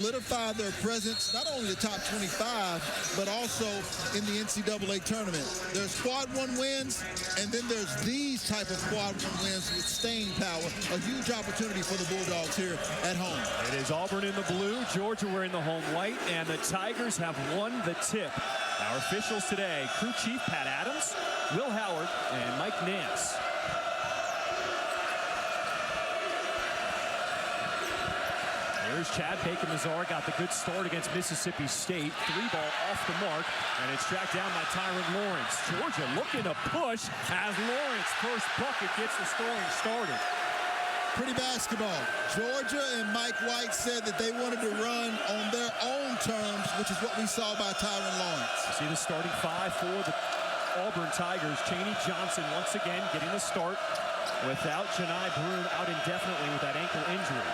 solidify their presence, not only the top 25, but also in the NCAA tournament. There's quad one wins, and then there's these type of quad one wins with staying power. A huge opportunity for the Bulldogs here at home. It is Auburn in the blue, Georgia wearing the home white, and the Tigers have won the tip. Our officials today, crew chief Pat Adams, Will Howard, and Mike Nance. Here's Chad Bacon-Mazar, got the good start against Mississippi State. 3-ball off the mark, and it's tracked down by Tyron Lawrence. Georgia looking to push as Lawrence, first bucket, gets the scoring started. Pretty basketball. Georgia and Mike White said that they wanted to run on their own terms, which is what we saw by Tyron Lawrence. You see the starting five for the Auburn Tigers. Chaney Johnson once again getting the start without Janai Broome out indefinitely with that ankle injury.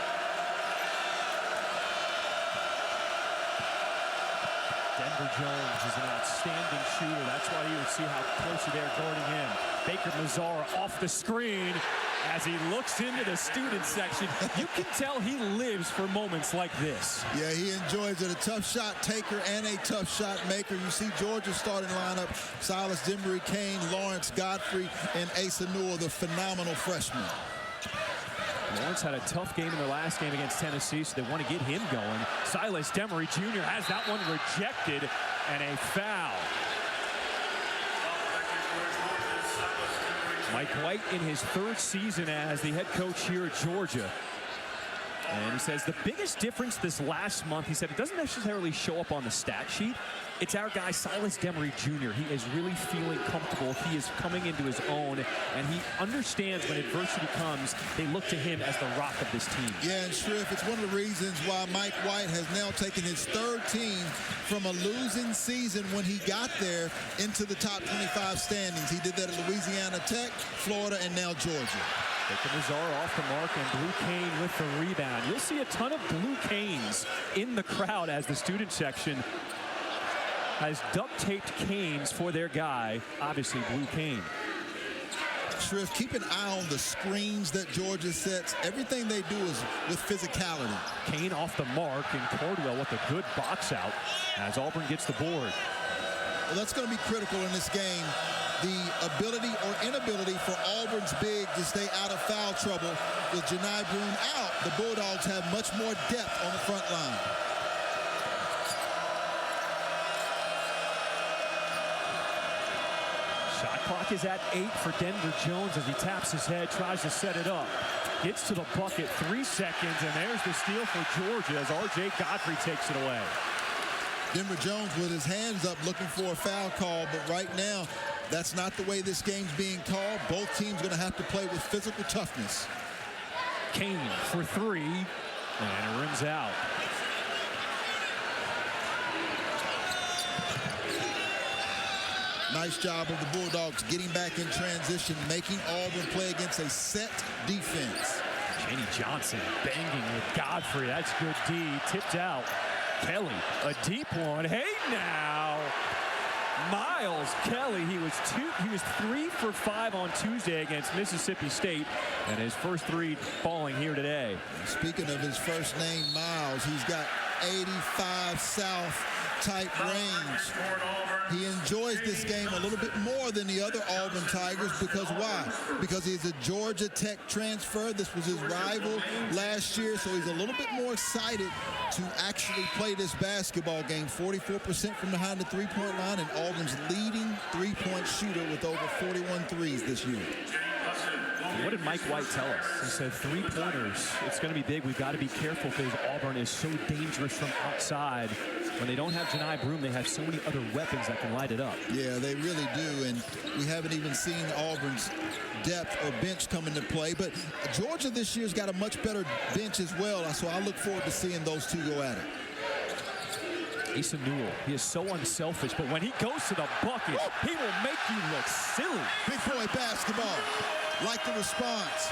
Denver Jones is an outstanding shooter. That's why you would see how closely they're guarding him. Bacon-Mazar off the screen as he looks into the student section. You can tell he lives for moments like this. Yeah, he enjoys it. A tough shot taker and a tough shot maker. You see Georgia's starting lineup: Silas Demery, Kane, Lawrence Godfrey, and Asa Newell, the phenomenal freshman. Lawrence had a tough game in their last game against Tennessee, so they want to get him going. Silas Demery Jr. has that one rejected, and a foul. Mike White in his third season as the head coach here at Georgia. And he says the biggest difference this last month, he said, it doesn't necessarily show up on the stat sheet. It's our guy, Silas Demery Jr. He is really feeling comfortable. He is coming into his own, and he understands when adversity comes, they look to him as the rock of this team. Yeah, and Shrift, it's one of the reasons why Mike White has now taken his third team from a losing season when he got there into the top 25 standings. He did that at Louisiana Tech, Florida, and now Georgia. Bacon-Mazar off the mark, and Blue Cane with the rebound. You'll see a ton of Blue Canes in the crowd as the student section has duct-taped canes for their guy, obviously Blue Cane. Shrift, keep an eye on the screens that Georgia sets. Everything they do is with physicality. Cane off the mark, and Cordwell with a good box out as Auburn gets the board. Well, that's going to be critical in this game. The ability or inability for Auburn's big to stay out of foul trouble. With Janai Broome out, the Bulldogs have much more depth on the front line. Shot clock is at 8 for Denver Jones as he taps his head, tries to set it up. Gets to the bucket, 3 seconds, and there's the steal for Georgia as R.J. Godfrey takes it away. Denver Jones with his hands up looking for a foul call, but right now, that's not the way this game's being called. Both teams going to have to play with physical toughness. Kane for 3, and it rims out. Nice job of the Bulldogs getting back in transition, making Auburn play against a set defense. Chaney Johnson banging with Godfrey. That's good D. Tipped out. Kelly, a deep one. Hey now, Miles Kelly. He was 3 for 5 on Tuesday against Mississippi State, and his first 3 falling here today. Speaking of his first name, Miles, he's got 85 South type range. He enjoys this game a little bit more than the other Auburn Tigers because why? Because he's a Georgia Tech transfer. This was his rival last year, so he's a little bit more excited to actually play this basketball game. 44% from behind the three-point line, and Auburn's leading three-point shooter with over 41 threes this year. What did Mike White tell us? He said 3-pointers, it's going to be big. We've got to be careful because Auburn is so dangerous from outside. When they don't have Janai Broome, they have so many other weapons that can light it up. Yeah, they really do, and we haven't even seen Auburn's depth or bench come into play. But Georgia this year's got a much better bench as well, so I look forward to seeing those two go at it. Asa Newell, he is so unselfish, but when he goes to the bucket, he will make you look silly. Big boy basketball. Like the response.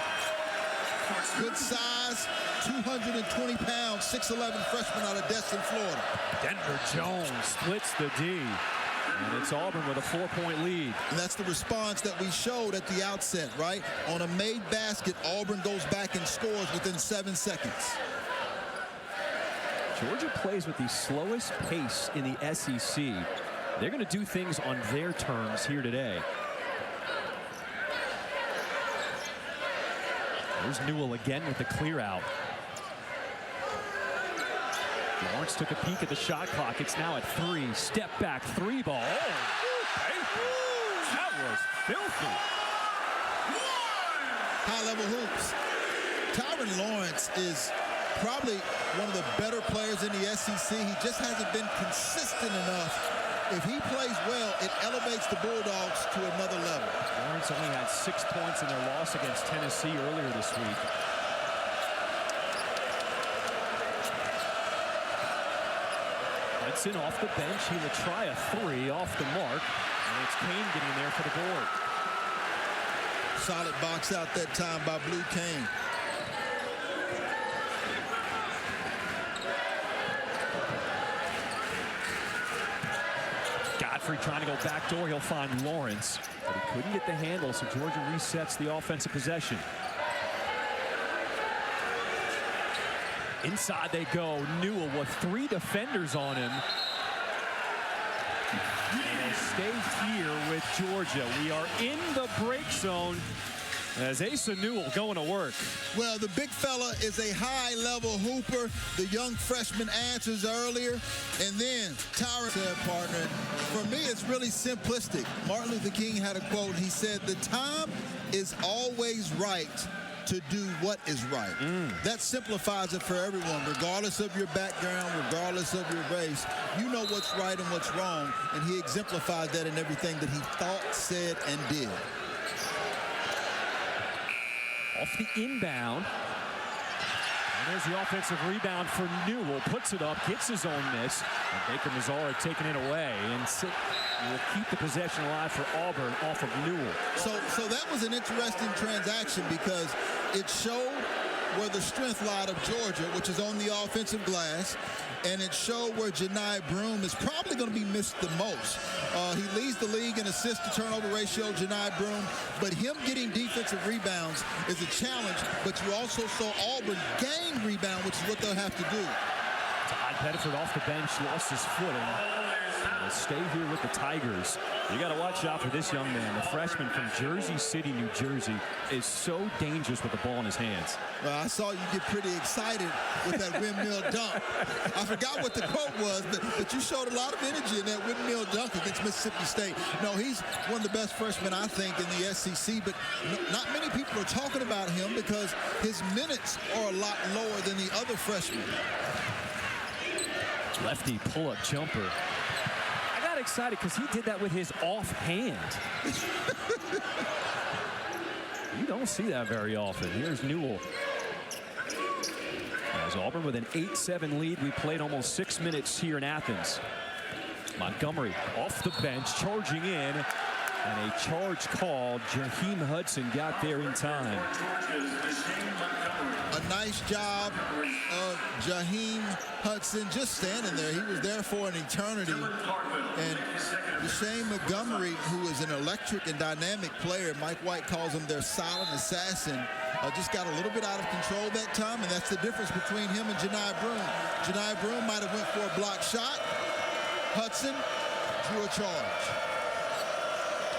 Good size, 220 pounds, 6'11" freshman out of Destin, Florida. Denver Jones splits the D. And it's Auburn with a 4-point lead. And that's the response that we showed at the outset, right? On a made basket, Auburn goes back and scores within 7 seconds. Georgia plays with the slowest pace in the SEC. They're going to do things on their terms here today. There's Newell again with the clear out. Lawrence took a peek at the shot clock. It's now at 3. Step back, 3 ball. Oh, that was filthy. High-level hoops. Tyron Lawrence is probably one of the better players in the SEC. He just hasn't been consistent enough. If he plays well, it elevates the Bulldogs to another level. Lawrence only had 6 points in their loss against Tennessee earlier this week. Hudson off the bench. He will try a 3 off the mark. And it's Kane getting there for the board. Solid box out that time by Blue Kane. Godfrey trying to go backdoor. He'll find Lawrence, but he couldn't get the handle, so Georgia resets the offensive possession. Inside they go. Newell with 3 defenders on him. And they stay here with Georgia. We are in the break zone as Asa Newell going to work. Well, the big fella is a high-level hooper. The young freshman answers earlier. And then Tyron said, partner, for me, it's really simplistic. Martin Luther King had a quote. He said, the time is always right to do what is right. That simplifies it for everyone, regardless of your background, regardless of your race. You know what's right and what's wrong, and he exemplified that in everything that he thought, said, and did. Off the inbound. And there's the offensive rebound for Newell. Puts it up, gets his own miss. And Baker Mazzara taking it away. And will keep the possession alive for Auburn off of Newell. So that was an interesting transaction because it showed where the strength lied of Georgia, which is on the offensive glass, and it showed where Janai Broome is probably going to be missed the most. He leads the league in assist-to-turnover ratio, Janai Broome, but him getting defensive rebounds is a challenge, but you also saw Auburn gain rebound, which is what they'll have to do. Todd Pettiford off the bench, lost his footing. He'll stay here with the Tigers. You got to watch out for this young man. The freshman from Jersey City, New Jersey, is so dangerous with the ball in his hands. Well, I saw you get pretty excited with that windmill dunk. I forgot what the quote was, but you showed a lot of energy in that windmill dunk against Mississippi State. No, he's one of the best freshmen, I think, in the SEC, but not many people are talking about him because his minutes are a lot lower than the other freshmen. Lefty pull-up jumper. Excited because he did that with his offhand. You don't see that very often. Here's Newell. As Auburn with an 8-7 lead. We played almost 6 minutes here in Athens. Montgomery off the bench, charging in, and a charge called. Jaheim Hudson got there in time. A nice job of Jaheim Hudson just standing there. He was there for an eternity. And Shane Montgomery, who is an electric and dynamic player, Mike White calls him their silent assassin, just got a little bit out of control that time, and that's the difference between him and Janai Broome. Janai Broome might have went for a block shot. Hudson drew a charge.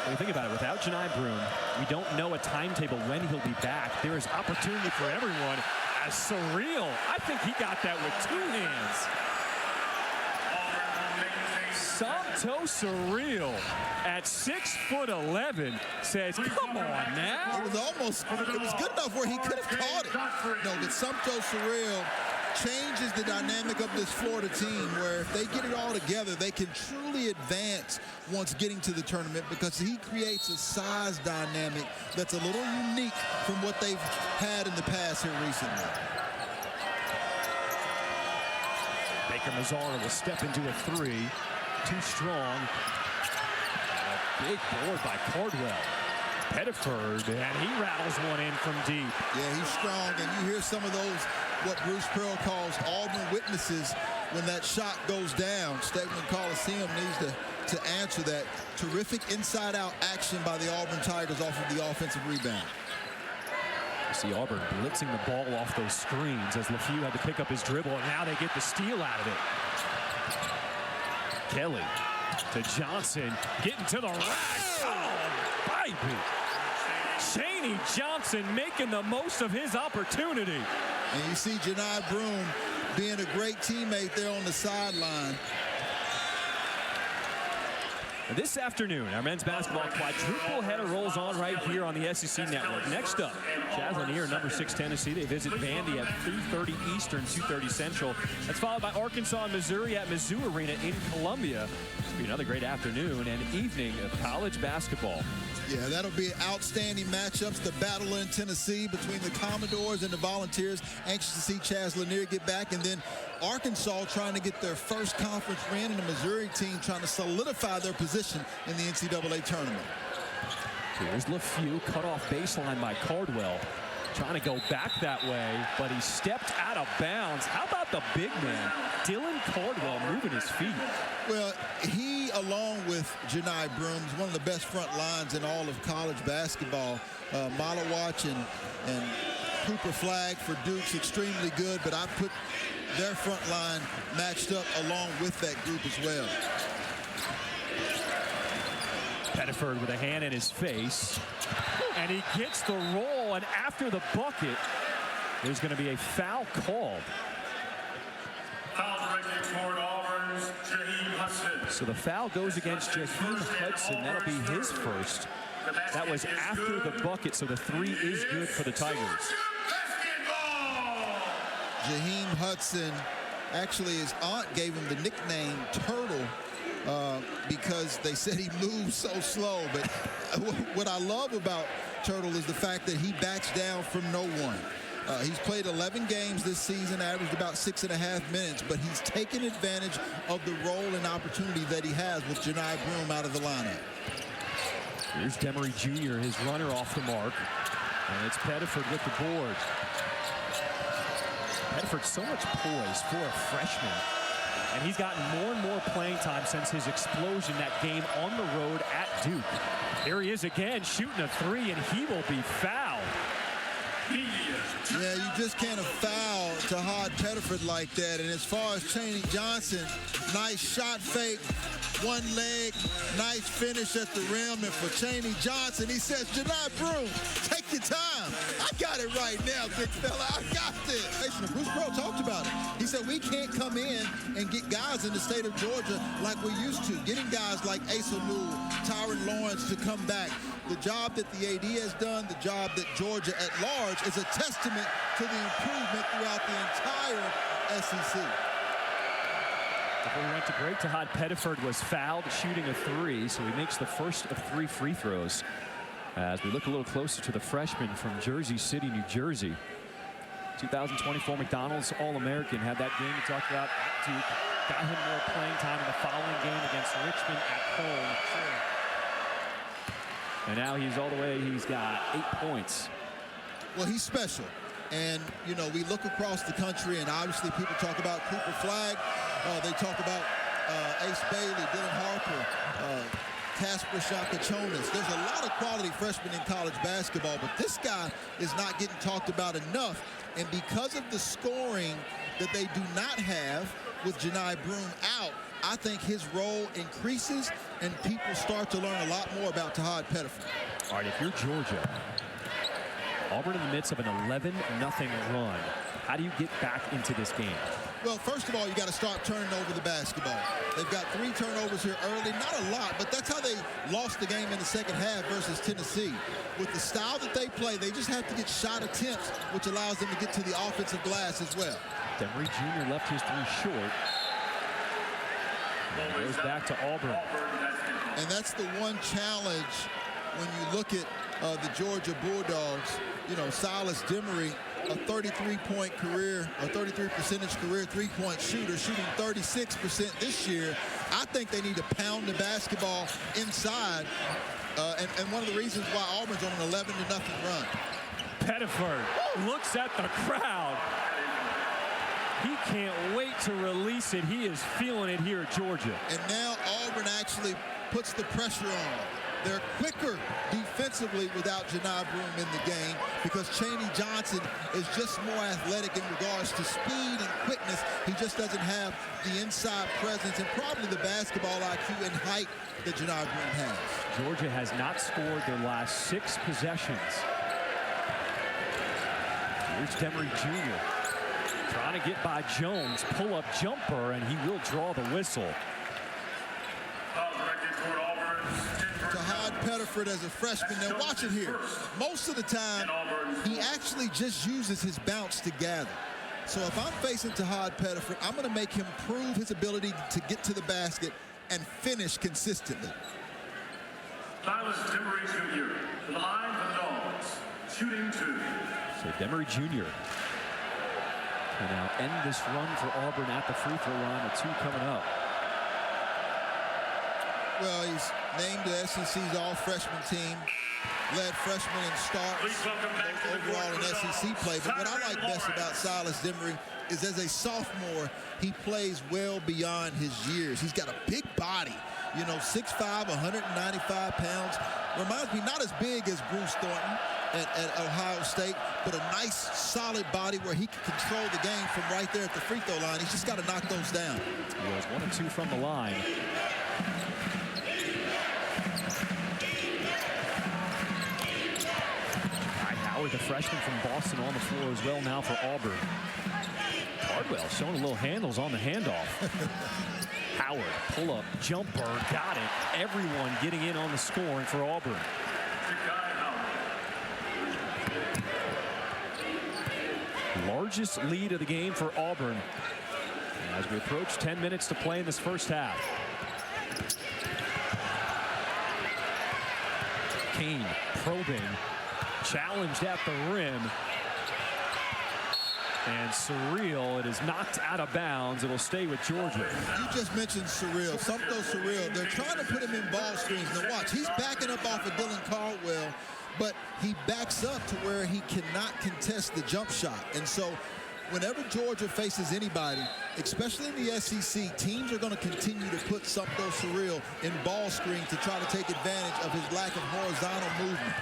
When you think about it, without Janai Broome, we don't know a timetable when he'll be back. There is opportunity for everyone. As Surreal, I think he got that with 2 hands. Santo Surreal at 6'11" says, come on now. It was good enough where he could have caught it. No, but Santo Surreal changes the dynamic of this Florida team where if they get it all together, they can truly advance once getting to the tournament because he creates a size dynamic that's a little unique from what they've had in the past here recently. Baker Mazzara will step into a 3. Too strong. A big board by Cardwell. Pettiford, and he rattles one in from deep. Yeah, he's strong, and you hear some of those, what Bruce Pearl calls Auburn witnesses when that shot goes down. Stegman Coliseum needs to answer that. Terrific inside-out action by the Auburn Tigers off of the offensive rebound. See Auburn blitzing the ball off those screens as LeFew had to pick up his dribble, and now they get the steal out of it. Kelly to Johnson, getting to the rack. Oh, baby. Chaney Johnson making the most of his opportunity. And you see Janai Broome being a great teammate there on the sideline. This afternoon, our men's basketball quadruple header rolls on right here on the SEC Network. Next up, Chaz Lanier, number 6 Tennessee. They visit Vandy at 3:30 Eastern, 2:30 Central. That's followed by Arkansas and Missouri at Mizzou Arena in Columbia. It'll be another great afternoon and evening of college basketball. Yeah, that'll be outstanding matchups. The battle in Tennessee between the Commodores and the Volunteers. Anxious to see Chaz Lanier get back. And then Arkansas trying to get their first conference win, and the Missouri team trying to solidify their position in the NCAA tournament. Here's LeFew, cut off baseline by Cardwell. Trying to go back that way, but he stepped out of bounds. How about the big man, Dylan Cardwell, moving his feet? Well, he, along with Janai Broome, is one of the best front lines in all of college basketball. Malawach and Cooper Flagg for Duke's extremely good, but I put their front line matched up along with that group as well. Pettiford with a hand in his face, and he gets the roll, and after the bucket, there's going to be a foul called. Foul directed toward Auburn's Jaheim Hudson. So the foul goes against Jaheim Hudson. That'll be his first. That was after the bucket, so the 3 is good for the Tigers. Jaheim Hudson, actually his aunt gave him the nickname Turtle because they said he moves so slow. But what I love about Turtle is the fact that he backs down from no one. He's played 11 games this season, averaged about 6.5 minutes, but he's taken advantage of the role and opportunity that he has with Janai Broome out of the lineup. Here's Demery Jr., his runner off the mark, and it's Pettiford with the board. Pettiford, so much poise for a freshman, and he's gotten more and more playing time since his explosion that game on the road at Duke. Here he is again, shooting a 3, and he will be fouled. Yeah, you just can't foul Tahad Pettiford like that. And as far as Chaney Johnson, nice shot fake, one leg, nice finish at the rim. And for Chaney Johnson, he says, Janai Broome, take your time. I got it right now, big fella. I got this. Bruce Pearl talked about it. He said, we can't come in and get guys in the state of Georgia like we used to. Getting guys like Asa Newell, Tyron Lawrence to come back. The job that the AD has done, the job that Georgia at large, is a testament to the improvement throughout the entire SEC. Before we went to break, Tahad Pettiford was fouled shooting a 3, so he makes the first of 3 free throws. As we look a little closer to the freshman from Jersey City, New Jersey. 2024 McDonald's All-American, had that game we talked about at Duke. Got him more playing time in the following game against Richmond at home. And now he's all the way, he's got 8 points. Well, he's special. And, you know, we look across the country, and obviously people talk about Cooper Flagg. They talk about Ace Bailey, Dylan Harper, Casper Shakachonis. There's a lot of quality freshmen in college basketball, but this guy is not getting talked about enough. And because of the scoring that they do not have with Janai Broome out, I think his role increases and people start to learn a lot more about Tahad Pettiford. All right, if you're Georgia, Auburn in the midst of an 11-0 run, how do you get back into this game? Well, first of all, you got to start turning over the basketball. They've got 3 turnovers here early, not a lot, but that's how they lost the game in the second half versus Tennessee. With the style that they play, they just have to get shot attempts, which allows them to get to the offensive glass as well. Demery Jr. left his 3 short. And goes back to Auburn. And that's the one challenge when you look at the Georgia Bulldogs. You know, Silas Demery, a 33-point career, a 33% career three-point shooter, shooting 36% this year. I think they need to pound the basketball inside. And one of the reasons why Auburn's on an 11-0 run. Pettiford looks at the crowd. He can't wait to release it. He is feeling it here at Georgia. And now Auburn actually puts the pressure on. They're quicker defensively without Janai Broom in the game because Chaney Johnson is just more athletic in regards to speed and quickness. He just doesn't have the inside presence and probably the basketball IQ and height that Janai Broom has. Georgia has not scored their last 6 possessions. Here's Demery Jr. trying to get by Jones. Pull-up jumper, and he will draw the whistle. Tahad Pettiford as a freshman. Now watch it here. Most of the time, he actually just uses his bounce to gather. So if I'm facing Tahad Pettiford, I'm going to make him prove his ability to get to the basket and finish consistently. Silas Demery Jr. to the line for the Dogs, shooting 2. So Demery Jr. can now end this run for Auburn at the free throw line with 2 coming up. Well, he's named the SEC's all-freshman team, led freshman in starts overall in SEC play. But what I like best about Silas Demery is as a sophomore, he plays well beyond his years. He's got a big body, you know, 6'5", 195 pounds. Reminds me not as big as Bruce Thornton at Ohio State, but a nice, solid body where he can control the game from right there at the free throw line. He's just got to knock those down. He was 1 of 2 from the line. Howard, the freshman from Boston, on the floor as well now for Auburn. Cardwell showing a little handles on the handoff. Howard, pull-up, jumper, got it. Everyone getting in on the scoring for Auburn. Largest lead of the game for Auburn as we approach 10 minutes to play in this first half. Kane probing. Challenged at the rim. And Surreal, it is knocked out of bounds. It'll stay with Georgia. You just mentioned Surreal. Something Surreal. They're trying to put him in ball screens. Now watch, he's backing up off of Dylan Caldwell, but he backs up to where he cannot contest the jump shot. And so whenever Georgia faces anybody, especially in the SEC, teams are going to continue to put Somto Surreal in ball screen to try to take advantage of his lack of horizontal movement.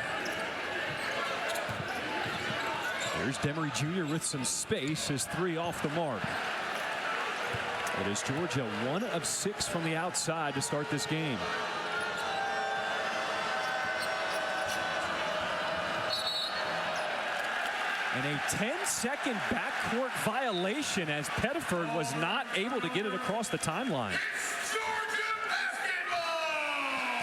Here's Demery Jr. with some space. His 3 off the mark. It is Georgia 1 of 6 from the outside to start this game. And a 10-second backcourt violation as Pettiford was not able to get it across the timeline.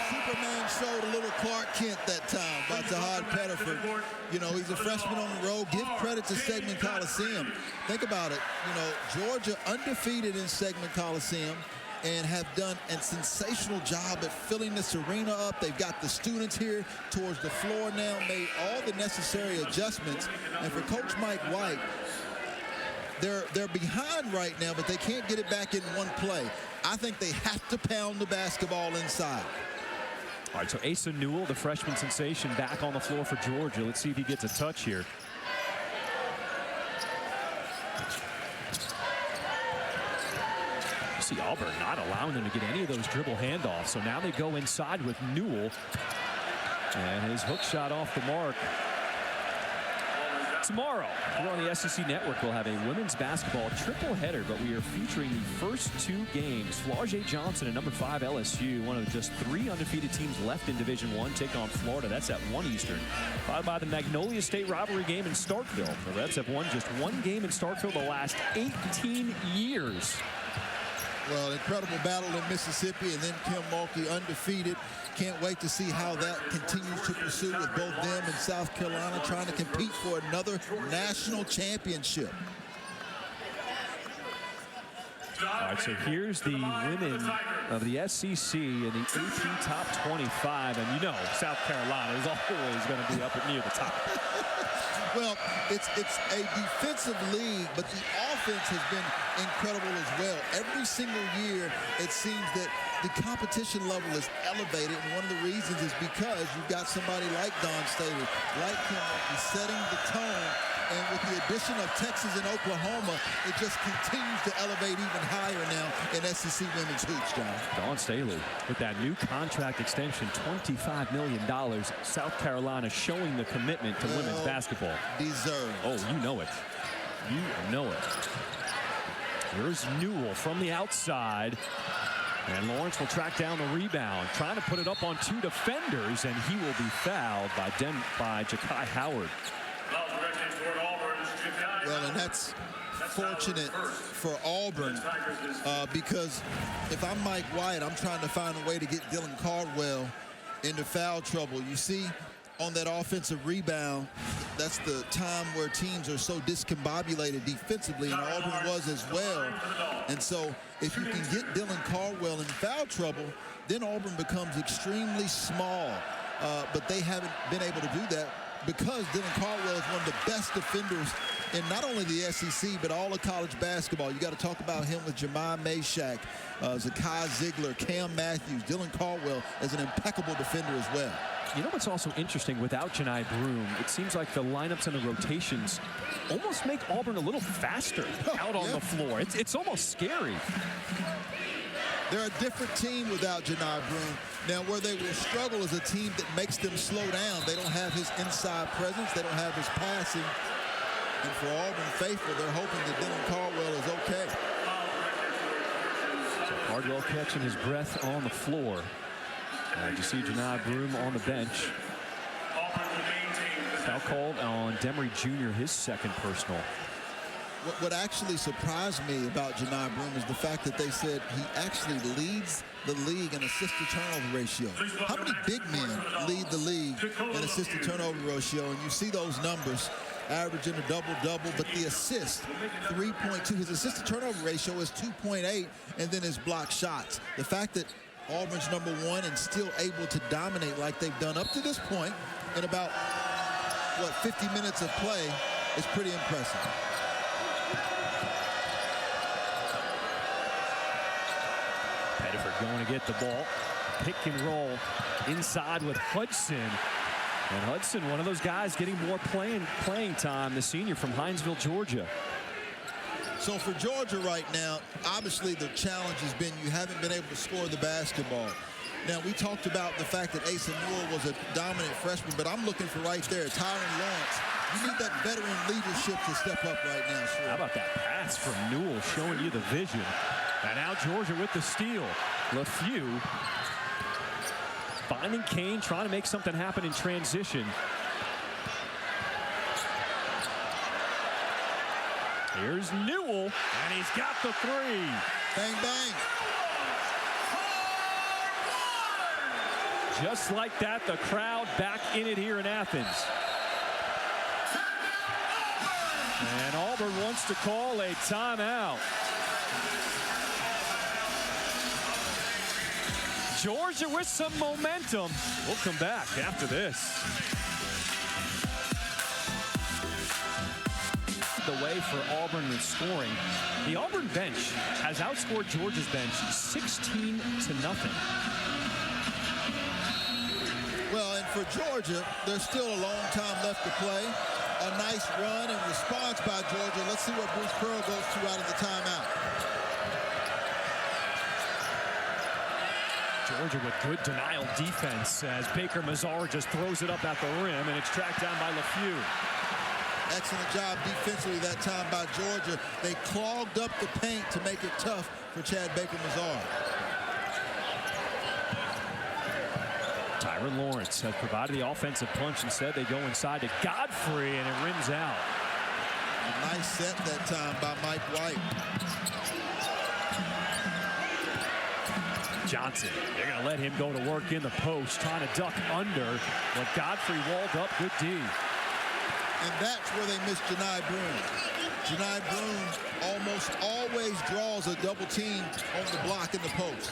Superman showed a little Clark Kent that time by Tahad Pettiford. You know, he's a freshman on the road. Give credit to Segment Coliseum. Think about it. You know, Georgia undefeated in Segment Coliseum and have done a sensational job at filling this arena up. They've got the students here towards the floor now, made all the necessary adjustments. And for Coach Mike White, they're behind right now, but they can't get it back in one play. I think they have to pound the basketball inside. All right, so Asa Newell, the freshman sensation, back on the floor for Georgia. Let's see if he gets a touch here. You see Auburn not allowing them to get any of those dribble handoffs. So now they go inside with Newell. And his hook shot off the mark. Tomorrow, here on the SEC Network, we'll have a women's basketball triple header, but we are featuring the first 2 games. Flau'jae Johnson and number 5 LSU, one of just 3 undefeated teams left in Division I, take on Florida. That's at 1 Eastern. Followed by the Magnolia State rivalry game in Starkville. The Reds have won just 1 game in Starkville the last 18 years. Well, incredible battle in Mississippi, and then Kim Mulkey undefeated. Can't wait to see how that continues to pursue with both them and South Carolina trying to compete for another national championship. All right, so here's the women of the SEC in the AP Top 25. And you know, South Carolina is always going to be up near the top. Well, it's a defensive league, but the offense has been incredible as well. Every single year, it seems that the competition level is elevated, and one of the reasons is because you've got somebody like Dawn Staley, like Kim Mulkey, setting the tone And with the addition of Texas and Oklahoma, it just continues to elevate even higher now in SEC women's hoops, John. Dawn Staley with that new contract extension, $25 million. South Carolina showing the commitment to women's basketball. Deserved. Oh, you know it. You know it. Here's Newell from the outside. And Lawrence will track down the rebound, trying to put it up on two defenders, and he will be fouled by Ja'Kai Howard. Well, and that's fortunate for Auburn because if I'm Mike White, I'm trying to find a way to get Dylan Caldwell into foul trouble. You see, on that offensive rebound, that's the time where teams are so discombobulated defensively, and Auburn was as well. And so if you can get Dylan Caldwell in foul trouble, then Auburn becomes extremely small. But they haven't been able to do that because Dylan Caldwell is one of the best defenders in not only the SEC, but all of college basketball. You got to talk about him with Jemai Mashack, Zakai Ziegler, Cam Matthews. Dylan Caldwell is an impeccable defender as well. You know what's also interesting, without Janai Broome, it seems like the lineups and the rotations almost make Auburn a little faster out on the floor. It's almost scary. They're a different team without Janai Broome. Now, where they will struggle is a team that makes them slow down. They don't have his inside presence. They don't have his passing. And for Auburn faithful, they're hoping that Dylan Caldwell is okay. So Caldwell catching his breath on the floor. You see Janai Broome on the bench. Foul called on Demery Jr., his second personal. What actually surprised me about Janai Broome is the fact that they said he actually leads the league in assist-to-turnover ratio. How many big men lead the league in assist-to-turnover ratio? And you see those numbers averaging a double-double, but the assist, 3.2. His assist-to-turnover ratio is 2.8, and then his block shots. The fact that Auburn's #1 and still able to dominate like they've done up to this point in about, 50 minutes of play is pretty impressive. Pettiford going to get the ball. Pick and roll inside with Hudson. And Hudson, one of those guys getting more playing time, the senior from Hinesville, Georgia. So for Georgia right now, obviously the challenge has been you haven't been able to score the basketball. Now, we talked about the fact that Asa Newell was a dominant freshman, but I'm looking for right there, Tyron Lawrence. You need that veteran leadership to step up right now, sure. How about that pass from Newell showing you the vision? And now Georgia with the steal. LeFew finding Kane, trying to make something happen in transition. Here's Newell, and he's got the three. Bang, bang. Just like that, the crowd back in it here in Athens. And Auburn wants to call a timeout. Georgia with some momentum. We'll come back after this. The way for Auburn with scoring. The Auburn bench has outscored Georgia's bench 16-0. Well, and for Georgia, there's still a long time left to play. A nice run and response by Georgia. Let's see what Bruce Pearl goes to out of the timeout. Georgia with good denial defense as Baker Mazar just throws it up at the rim, and it's tracked down by LeFew. Excellent job defensively that time by Georgia. They clogged up the paint to make it tough for Chad Baker Mazar. Tyron Lawrence has provided the offensive punch and said they go inside to Godfrey, and it rims out. A nice set that time by Mike White. Johnson, they're going to let him go to work in the post, trying to duck under, but Godfrey walled up. Good D. And that's where they missed Janai Broome. Janai Broome almost always draws a double team on the block in the post.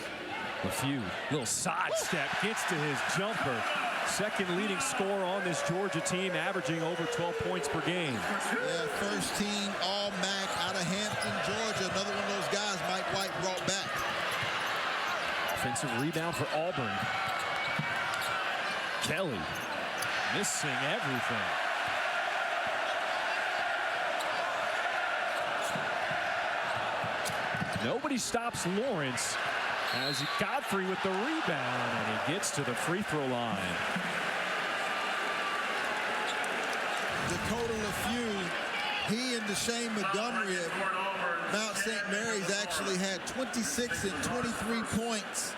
LeFew, little sidestep, gets to his jumper. Second leading scorer on this Georgia team, averaging over 12 points per game. Yeah, first team All-MAC out of Hampton, Georgia. Another one of those guys Mike White brought back. Offensive rebound for Auburn. Kelly missing everything. Nobody stops Lawrence as Godfrey with the rebound, and he gets to the free throw line. Dakota LeFew, he and Deshane Montgomery at Mount St. Mary's actually had 26 and 23 points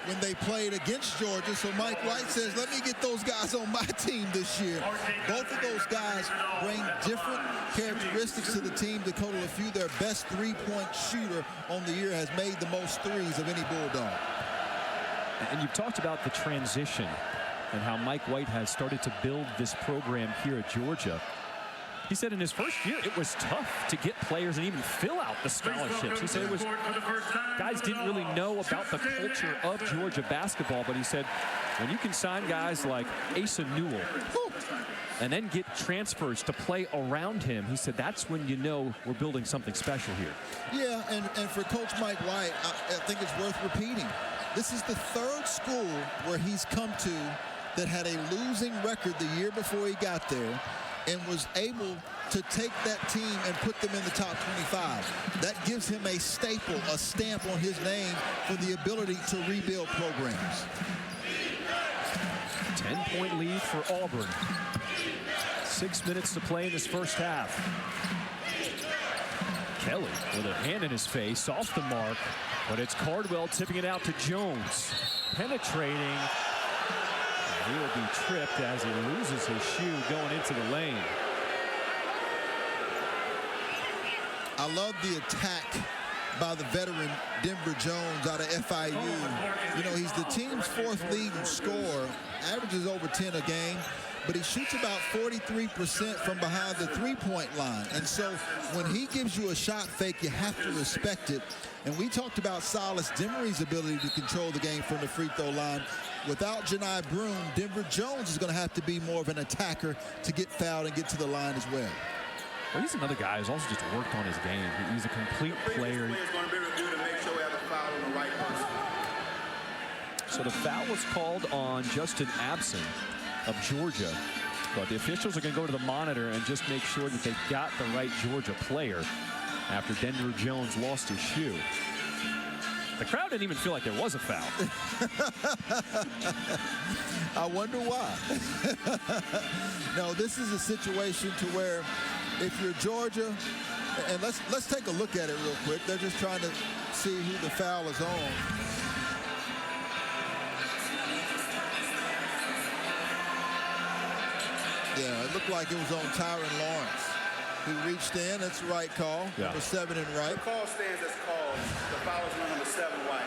when they played against Georgia. So Mike White says, let me get those guys on my team this year. Both of those guys bring different characteristics to the team. Dakota LeFew, their best three-point shooter on the year, has made the most threes of any Bulldog. And you've talked about the transition and how Mike White has started to build this program here at Georgia. He said in his first year, it was tough to get players and even fill out the scholarships. He said it was, guys didn't really know about the culture of Georgia basketball, but he said, when you can sign guys like Asa Newell and then get transfers to play around him, he said, that's when you know we're building something special here. Yeah, and for Coach Mike White, I think it's worth repeating. This is the third school where he's come to that had a losing record the year before he got there, and was able to take that team and put them in the top 25. That gives him a staple, a stamp on his name for the ability to rebuild programs. 10-point lead for Auburn. 6 minutes to play in this first half. Kelly with a hand in his face, off the mark, but it's Cardwell tipping it out to Jones. Penetrating. He will be tripped as he loses his shoe going into the lane. I love the attack by the veteran Denver Jones out of FIU. You know, he's the team's fourth leading scorer, averages over 10 a game, but he shoots about 43% from behind the three-point line. And so when he gives you a shot fake, you have to respect it. And we talked about Silas Demery's ability to control the game from the free throw line. Without Janai Broome, Denver Jones is going to have to be more of an attacker to get fouled and get to the line as well. Well, he's another guy who's also just worked on his game. He's a complete player. So the foul was called on Justin Abson of Georgia. But the officials are going to go to the monitor and just make sure that they got the right Georgia player after Denver Jones lost his shoe. The crowd didn't even feel like there was a foul. I wonder why. No, this is a situation to where if you're Georgia, and let's take a look at it real quick. They're just trying to see who the foul is on. Yeah, it looked like it was on Tyron Lawrence, who reached in. That's the right call. Yeah. Number 7 and right. The call stands as called. The foul is on number 7 white.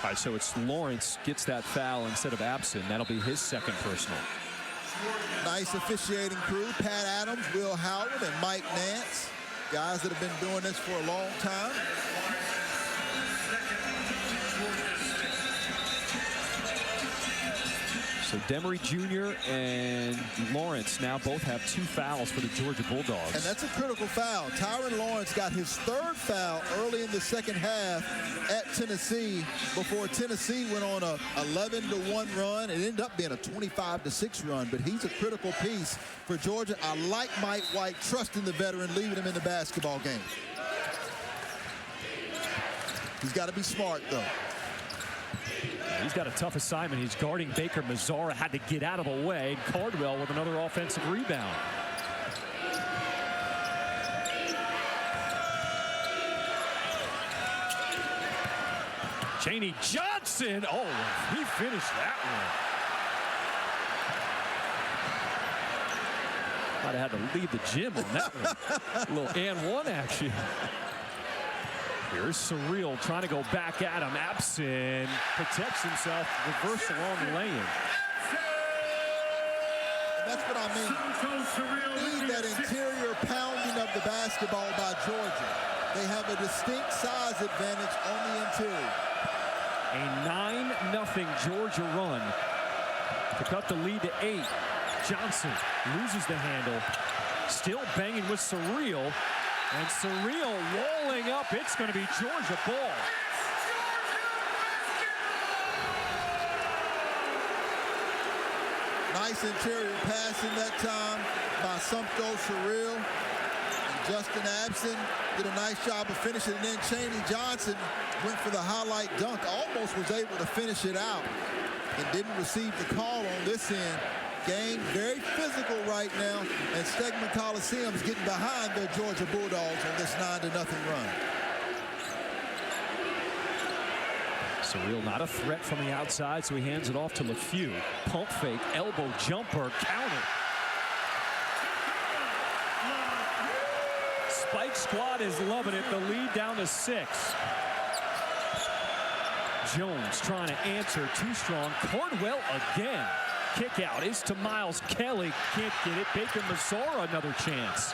All right, so it's Lawrence gets that foul instead of Abson. That'll be his second personal. Nice officiating crew. Pat Adams, Will Howard, and Mike Nance. Guys that have been doing this for a long time. So Demery Jr. and Lawrence now both have 2 fouls for the Georgia Bulldogs. And that's a critical foul. Tyron Lawrence got his 3rd foul early in the second half at Tennessee before Tennessee went on a 11-1 run. It ended up being a 25-6 run, but he's a critical piece for Georgia. I like Mike White trusting the veteran, leaving him in the basketball game. He's got to be smart, though. He's got a tough assignment. He's guarding Baker Mazzara, had to get out of the way. Cardwell with another offensive rebound. Chaney Johnson. Oh, he finished that one. Might have had to leave the gym on that one. A little and one action. Here's Surreal trying to go back at him. Abson protects himself. Reversal on the lane. That's what I mean. Need that interior pounding of the basketball by Georgia. They have a distinct size advantage on the interior. A 9-0 Georgia run to cut the lead to 8. Johnson loses the handle. Still banging with Surreal. And Surreal rolling up. It's going to be Georgia ball. Nice interior passing that time by Sumpto Surreal. And Justin Abson did a nice job of finishing, and then Chaney Johnson went for the highlight dunk, almost was able to finish it out and didn't receive the call on this end. Game very physical right now, and Stegman Coliseum's getting behind their Georgia Bulldogs on this 9-0 run. Surreal not a threat from the outside, so he hands it off to LeFew. Pump fake, elbow jumper, counted. Spike squad is loving it. The lead down to 6. Jones trying to answer, too strong. Cardwell again. Kick out is to Miles Kelly. Can't get it. Baker Mazara another chance.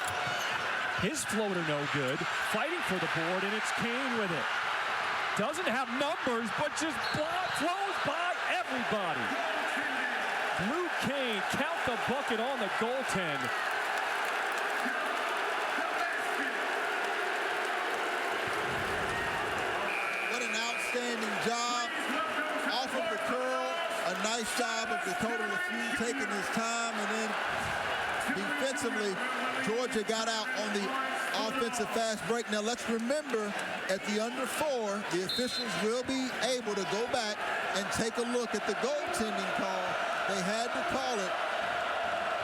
His floater no good. Fighting for the board, and it's Kane with it. Doesn't have numbers, but just flows by everybody. Blue Kane, count the bucket on the goaltend. What an outstanding job. Off of the curl, a nice job of Dakota LeFew taking his time, and then defensively, Georgia got out on the offensive fast break. Now let's remember, at the under 4, the officials will be able to go back and take a look at the goaltending call. They had to call it.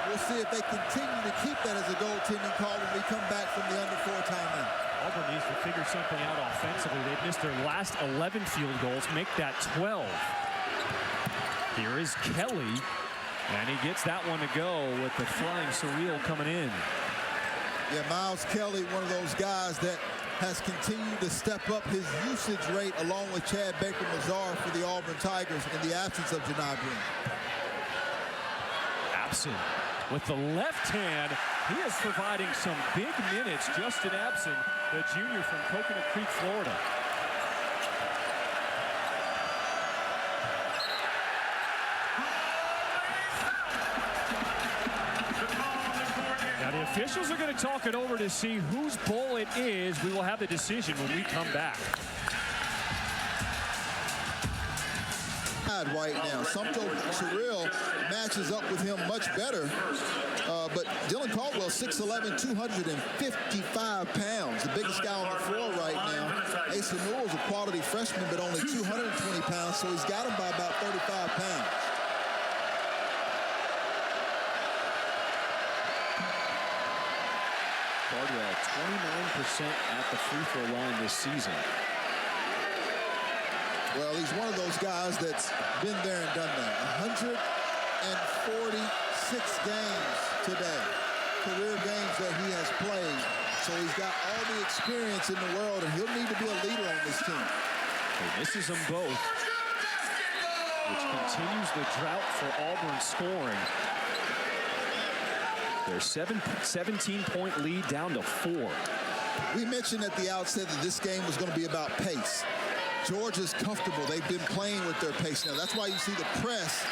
We'll see if they continue to keep that as a goaltending call when we come back from the under 4 timeout. Auburn needs to figure something out offensively. They've missed their last 11 field goals. Make that 12. Here is Kelly, and he gets that one to go with the flying Surreal coming in. Yeah, Miles Kelly, one of those guys that has continued to step up his usage rate along with Chad Baker Mazar for the Auburn Tigers in the absence of Janai Green. Abson with the left hand. He is providing some big minutes. Justin Abson, the junior from Coconut Creek, Florida. Now the officials are going to talk it over to see whose ball it is. We will have the decision when we come back. Right now, Sumto Surreal matches up with him much better, but Dylan Caldwell, 6'11", 255 pounds, the biggest guy on the floor right now. Asa Newell's a quality freshman, but only 220 pounds, so he's got him by about 35 pounds. Caldwell, 29% at the free throw line this season. Well, he's one of those guys that's been there and done that. 146 games today, career games that he has played. So he's got all the experience in the world, and he'll need to be a leader on this team. He misses them both, which continues the drought for Auburn scoring. Their 17-point lead down to 4. We mentioned at the outset that this game was going to be about pace. Georgia's comfortable. They've been playing with their pace now. That's why you see the press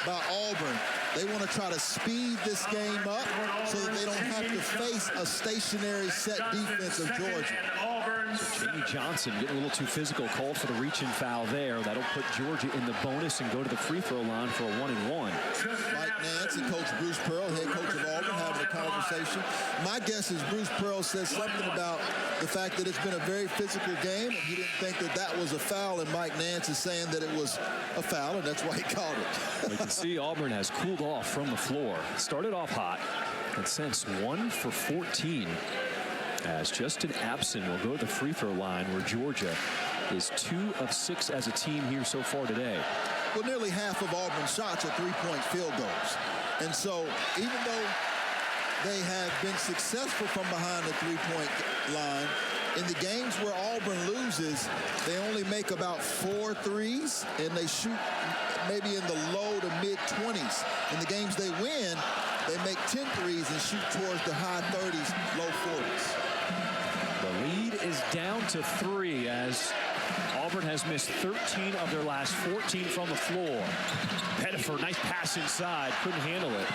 by Auburn. They want to try to speed this game up so that they don't have to face a stationary set defense of Georgia. Chaney Johnson getting a little too physical, called for the reach-in foul there. That'll put Georgia in the bonus and go to the free throw line for a 1-and-1. Mike Nance and Coach Bruce Pearl, head coach of Auburn, having a conversation. My guess is Bruce Pearl says something about the fact that it's been a very physical game, and he didn't think that that was a foul, and Mike Nance is saying that it was a foul, and that's why he called it. We can see Auburn has cooled off from the floor. Started off hot, and since 1 for 14. As Justin Abson will go to the free throw line, where Georgia is 2 of 6 as a team here so far today. Well, nearly half of Auburn's shots are three-point field goals. And so even though they have been successful from behind the three-point line, in the games where Auburn loses, they only make about 4 threes, and they shoot maybe in the low to mid-20s. In the games they win, they make 10 threes and shoot towards the high 30s, low 40s. The lead is down to 3 as Auburn has missed 13 of their last 14 from the floor. Pettifer, nice pass inside, couldn't handle it.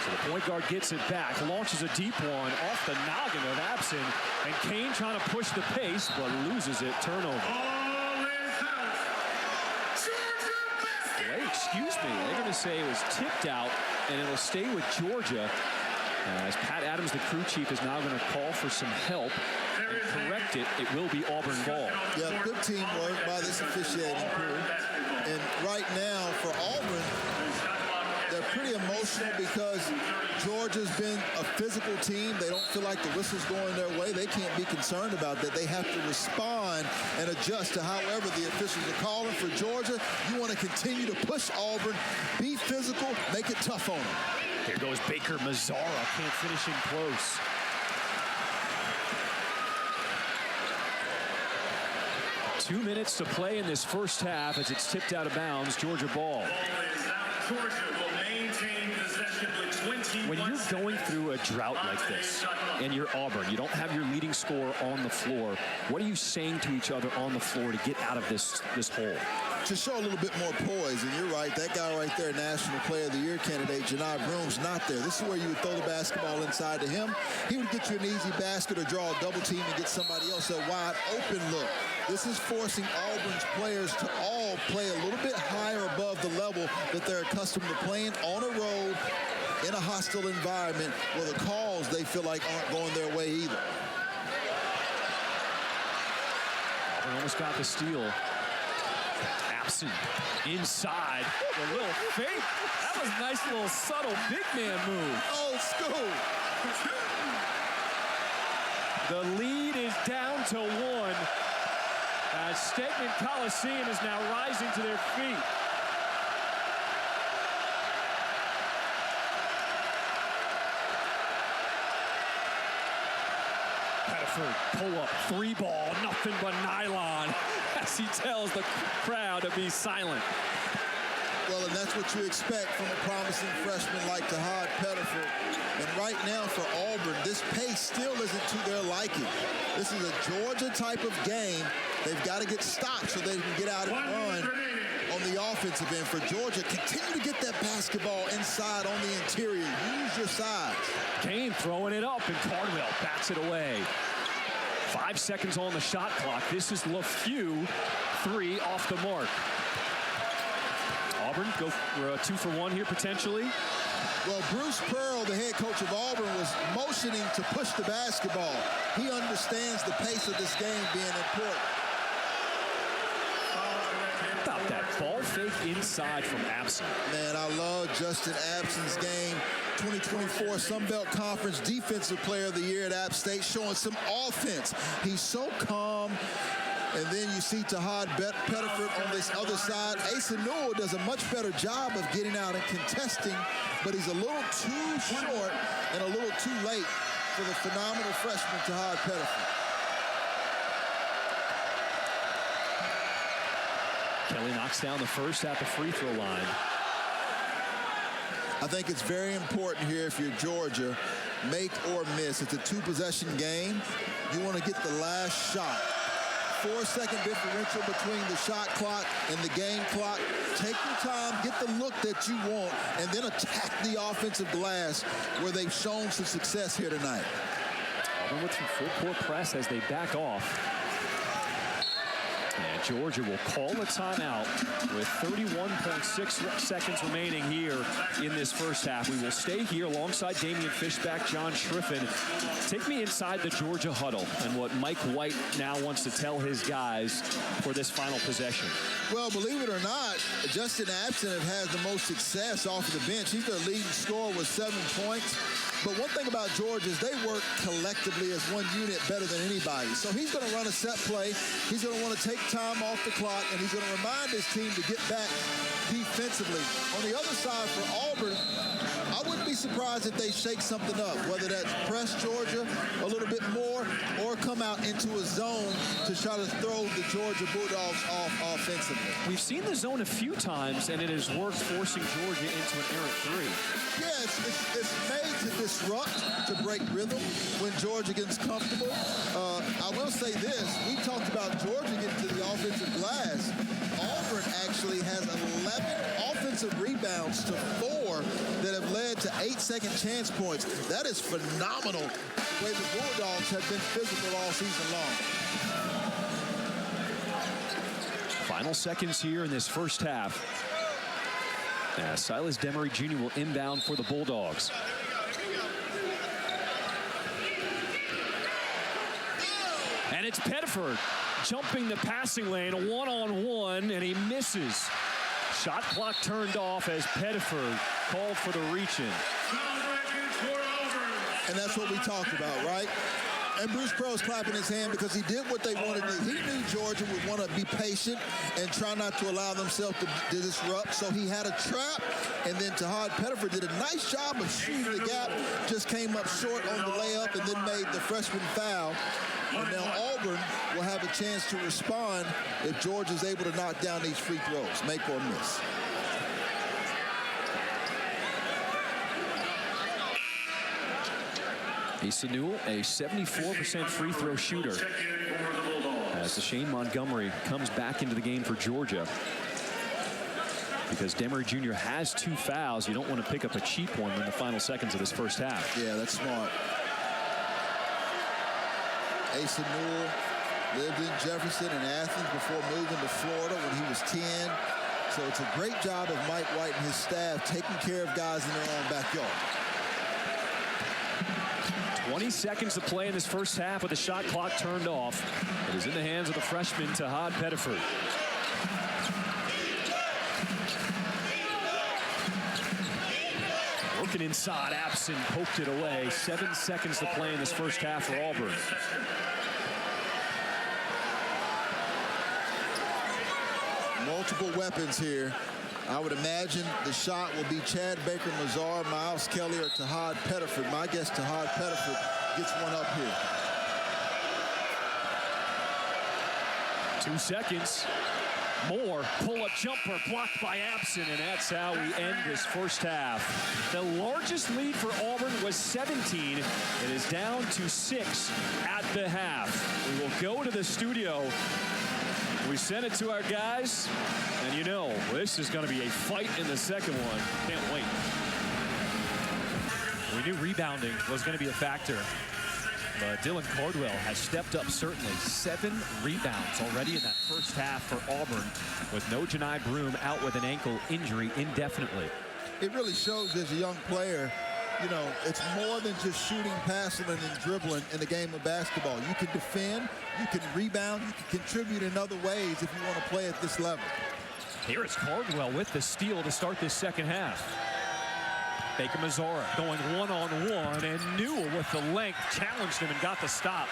So the point guard gets it back, launches a deep one off the noggin of Abson, and Kane trying to push the pace, but loses it. Turnover. Wait, excuse me. They're going to say it was tipped out, and it'll stay with Georgia. As Pat Adams, the crew chief, is now going to call for some help and correct it. It will be Auburn ball. Yeah, good teamwork by this officiating crew. And right now for Auburn, they're pretty emotional because Georgia's been a physical team. They don't feel like the whistle's going their way. They can't be concerned about that. They have to respond and adjust to however the officials are calling. For Georgia, you want to continue to push Auburn, be physical, make it tough on them. Here goes Baker Mazzara, can't finish in close. Two minutes to play in this first half as it's tipped out of bounds. Georgia ball. Georgia will maintain possession with 21 When you're going through a drought like this and you're Auburn, you don't have your leading scorer on the floor, what are you saying to each other on the floor to get out of this hole? To show a little bit more poise, and you're right, that guy right there, National Player of the Year candidate, Janai Broom's not there. This is where you would throw the basketball inside to him. He would get you an easy basket or draw a double team and get somebody else a wide open look. This is forcing Auburn's players to all play a little bit higher above the level that they're accustomed to playing on a road in a hostile environment where the calls they feel like aren't going their way either. Auburn almost got the steal. Absent inside. A little fake. That was a nice little subtle big man move. Old school. The lead is down to 1. Stegman Coliseum is now rising to their feet. Pettiford pull up 3 ball, nothing but nylon, as he tells the crowd to be silent. Well, and that's what you expect from a promising freshman like Tahad Pettiford. And right now for Auburn, this pace still isn't to their liking. This is a Georgia type of game. They've got to get stopped so they can get out and run on the offensive end. For Georgia, continue to get that basketball inside on the interior. Use your size. Kane throwing it up, and Cardwell bats it away. 5 seconds on the shot clock. This is LeFew, 3 off the mark. Auburn go for 2 for 1 here potentially. Well, Bruce Pearl, the head coach of Auburn, was motioning to push the basketball. He understands the pace of this game being important. About that ball fake inside from Absent. Man, I love Justin Absent's game. 2024 Sun Belt Conference Defensive Player of the Year at App State, showing some offense. He's so calm. And then you see Tahad Pettiford on this other side. Asa Newell does a much better job of getting out and contesting, but he's a little too short and a little too late for the phenomenal freshman Tahad Pettiford. Kelly knocks down the first at the free throw line. I think it's very important here if you're Georgia, make or miss. It's a 2-possession game. You want to get the last shot. 4-second differential between the shot clock and the game clock. Take your time, get the look that you want, and then attack the offensive glass where they've shown some success here tonight. Auburn with some full-court press as they back off. And Georgia will call a timeout with 31.6 seconds remaining here in this first half. We will stay here alongside Damian Fishback, John Schriffen. Take me inside the Georgia huddle and what Mike White now wants to tell his guys for this final possession. Well, believe it or not, Justin Absent has the most success off of the bench. He's their leading scorer with 7 points. But one thing about Georgia is they work collectively as one unit better than anybody. So he's going to run a set play. He's going to want to take time off the clock, and he's going to remind his team to get back defensively. On the other side for Auburn, I wouldn't be surprised if they shake something up, whether that's press Georgia a little bit more or come out into a zone to try to throw the Georgia Bulldogs off offensively. We've seen the zone a few times, and it has worked, forcing Georgia into an errant 3. Yeah, it's made to disrupt, to break rhythm when Georgia gets comfortable. I will say this. We talked about Georgia getting to the offensive glass. Auburn actually has 11 offensive rebounds to 4 that have led to 8 second chance points. That is phenomenal, the way the Bulldogs have been physical all season long. Final seconds here in this first half. Silas Demery Jr. will inbound for the Bulldogs. And it's Pettiford jumping the passing lane, a one-on-one, and he misses. Shot clock turned off as Pettiford called for the reach-in. And that's what we talked about, right? And Bruce Pearl's clapping his hand because he did what they wanted to do. He knew Georgia would want to be patient and try not to allow themselves to disrupt. So he had a trap, and then Tahad Pettiford did a nice job of shooting the gap, just came up short on the layup and then made the freshman foul. And now Auburn will have a chance to respond if Georgia's able to knock down these free throws, make or miss. Asa Newell, a 74% free throw shooter, as Shane Montgomery comes back into the game for Georgia. Because Demery Jr. has 2 fouls, you don't want to pick up a cheap one in the final seconds of this first half. Yeah, that's smart. Asa Newell lived in Jefferson and Athens before moving to Florida when he was 10. So it's a great job of Mike White and his staff taking care of guys in their own backyard. 20 seconds to play in this first half with the shot clock turned off. It is in the hands of the freshman, Tahad Pettiford. Working inside, Abson poked it away. 7 seconds to play in this first half for Auburn. Multiple weapons here. I would imagine the shot will be Chad Baker-Mazar, Miles Kelly, or Tahad Pettiford. My guess, Tahad Pettiford gets one up here. 2 seconds. More pull-up jumper blocked by Abson, and that's how we end this first half. The largest lead for Auburn was 17. It is down to 6 at the half. We will go to the studio. We sent it to our guys, and you know, this is going to be a fight in the second one. Can't wait. We knew rebounding was going to be a factor, but Dylan Cardwell has stepped up certainly. 7 rebounds already in that first half for Auburn, with no Janai Broome out with an ankle injury indefinitely. It really shows as a young player, you know, it's more than just shooting, passing, and dribbling in the game of basketball. You can defend, you can rebound, you can contribute in other ways if you want to play at this level. Here is Cardwell with the steal to start this second half. Baker-Mazara going one-on-one, and Newell with the length challenged him and got the stop.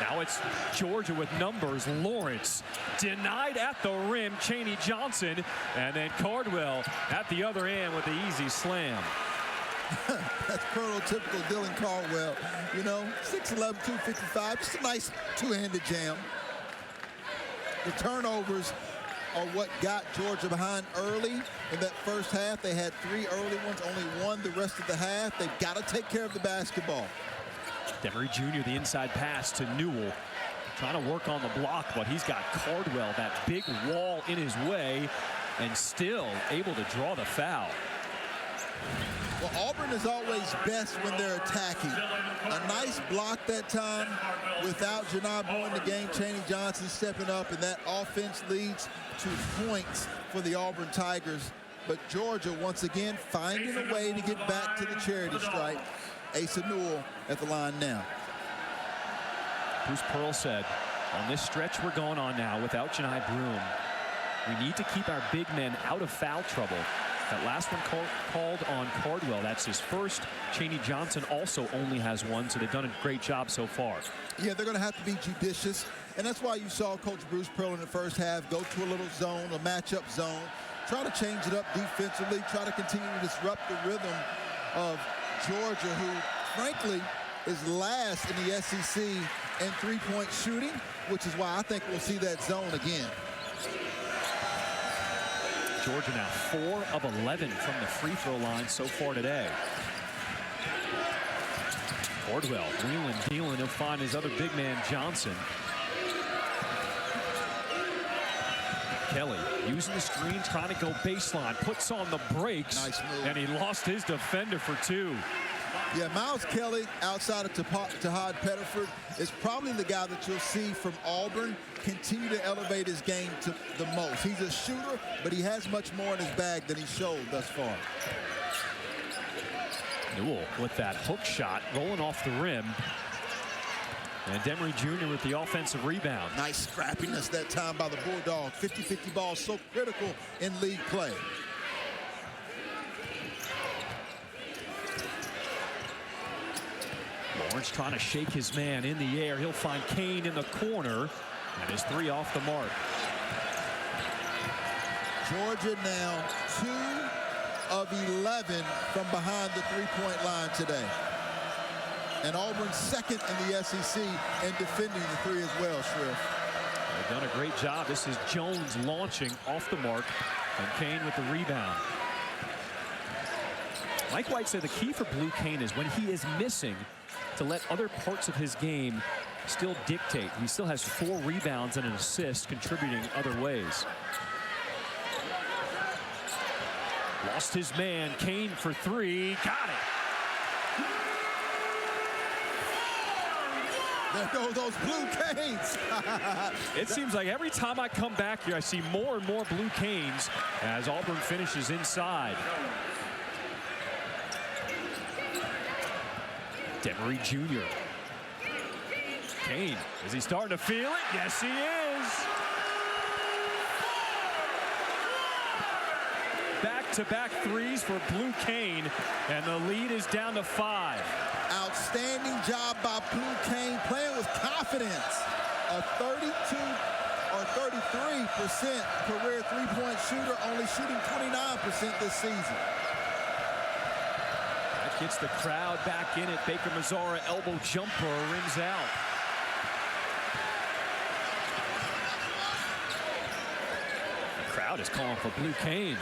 Now it's Georgia with numbers. Lawrence denied at the rim. Chaney Johnson, and then Cardwell at the other end with the easy slam. That's prototypical Dylan Cardwell. You know, 6'11", 255, just a nice two-handed jam. The turnovers are what got Georgia behind early in that first half. They had 3 early ones, only 1 the rest of the half. They've got to take care of the basketball. Demery Jr., the inside pass to Newell. Trying to work on the block, but he's got Cardwell, that big wall in his way, and still able to draw the foul. Well, Auburn is always best when they're attacking. A nice block that time without Janai Broome in the game. Chaney Johnson stepping up, and that offense leads to points for the Auburn Tigers. But Georgia, once again, finding a way to get back to the charity stripe. Asa Newell at the line now. Bruce Pearl said, on this stretch we're going on now without Janai Broome, we need to keep our big men out of foul trouble. That last one called on Cardwell. That's his first. Chaney Johnson also only has 1, so they've done a great job so far. Yeah, they're going to have to be judicious, and that's why you saw Coach Bruce Pearl in the first half go to a little zone, a matchup zone, try to change it up defensively, try to continue to disrupt the rhythm of Georgia, who, frankly, is last in the SEC in three-point shooting, which is why I think we'll see that zone again. Georgia now 4 of 11 from the free throw line so far today. Cardwell, wheeling, dealing. He'll find his other big man, Johnson. Kelly using the screen, trying to go baseline, puts on the brakes. Nice move. And he lost his defender for 2. Yeah, Miles Kelly, outside of Tahad Pettiford, is probably the guy that you'll see from Auburn continue to elevate his game to the most. He's a shooter, but he has much more in his bag than he showed thus far. Newell with that hook shot, rolling off the rim. And Demery Jr. with the offensive rebound. Nice scrappiness that time by the Bulldog. 50-50 ball, so critical in league play. Lawrence trying to shake his man in the air. He'll find Kane in the corner, and his three off the mark. Georgia now 2 of 11 from behind the three-point line today. And Auburn second in the SEC in defending the three as well, Shrift. They've done a great job. This is Jones launching off the mark, and Kane with the rebound. Mike White said the key for Blue Kane is when he is missing to let other parts of his game still dictate. He still has 4 rebounds and an assist, contributing other ways. Lost his man. Kane for 3. Got it. There go those Blue Canes. It seems like every time I come back here, I see more and more Blue Canes as Auburn finishes inside. Demery Jr. Kane, is he starting to feel it? Yes, he is. Back-to-back threes for Blue Kane, and the lead is down to 5. Outstanding job by Blue Kane, playing with confidence. A 32 or 33% career three-point shooter, only shooting 29% this season. That gets the crowd back in it. Baker Mazzara elbow jumper rims out. The crowd is calling for Blue Kane.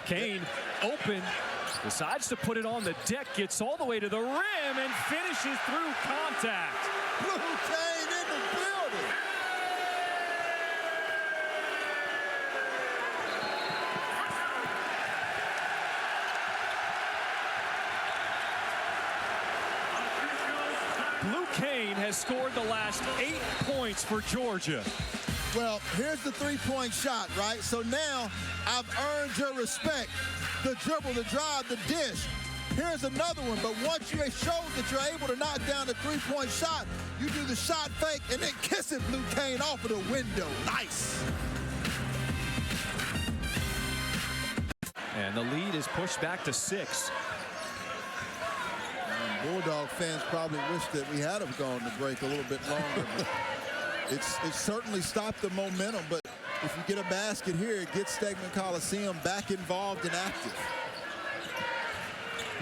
Kane open, decides to put it on the deck, gets all the way to the rim and finishes through contact. Blue Kane in the building. Blue Kane has scored the last 8 points for Georgia. Well, here's the three-point shot, right? So now I've earned your respect. The dribble, the drive, the dish. Here's another one, but once you show that you're able to knock down the three-point shot, you do the shot fake and then kiss it, Blue Kane, off of the window. Nice. And the lead is pushed back to 6. And Bulldog fans probably wish that we had have gone to break a little bit longer. It's certainly stopped the momentum, but if you get a basket here, it gets Stegman Coliseum back involved and active.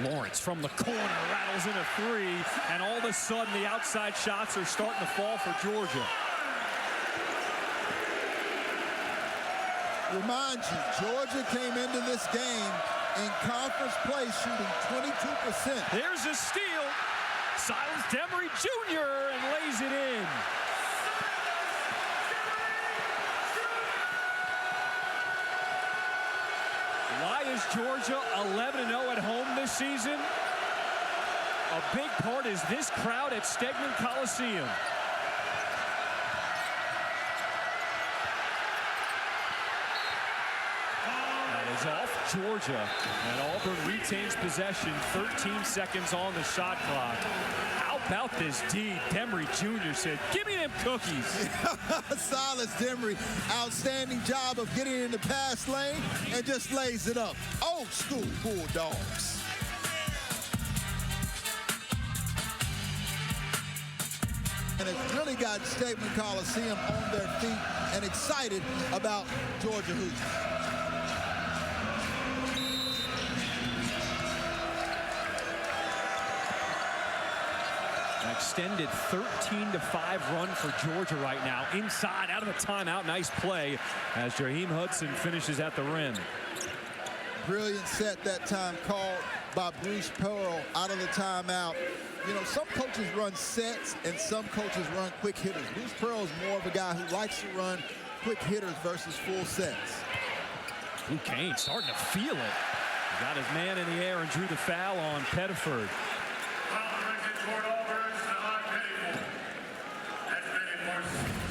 Lawrence from the corner rattles in a 3, and all of a sudden the outside shots are starting to fall for Georgia. Remind you, Georgia came into this game in conference play shooting 22%. There's a steal. Silas Demery Jr. and lays it in. Why is Georgia 11-0 at home this season? A big part is this crowd at Stegman Coliseum. That is off Georgia, and Auburn retains possession. 13 seconds on the shot clock. How about this D? Demery Jr. said, "Give me them cookies." Silas Demery, outstanding job of getting in the pass lane and just lays it up. Old school Bulldogs. And it's really got Stegman Coliseum on their feet and excited about Georgia hoops. An extended 13-5 run for Georgia right now. Inside, out of the timeout. Nice play as Jaheim Hudson finishes at the rim. Brilliant set that time called by Bruce Pearl out of the timeout. You know, some coaches run sets and some coaches run quick hitters. Bruce Pearl is more of a guy who likes to run quick hitters versus full sets. Blue Kane starting to feel it. He got his man in the air and drew the foul on Pettiford.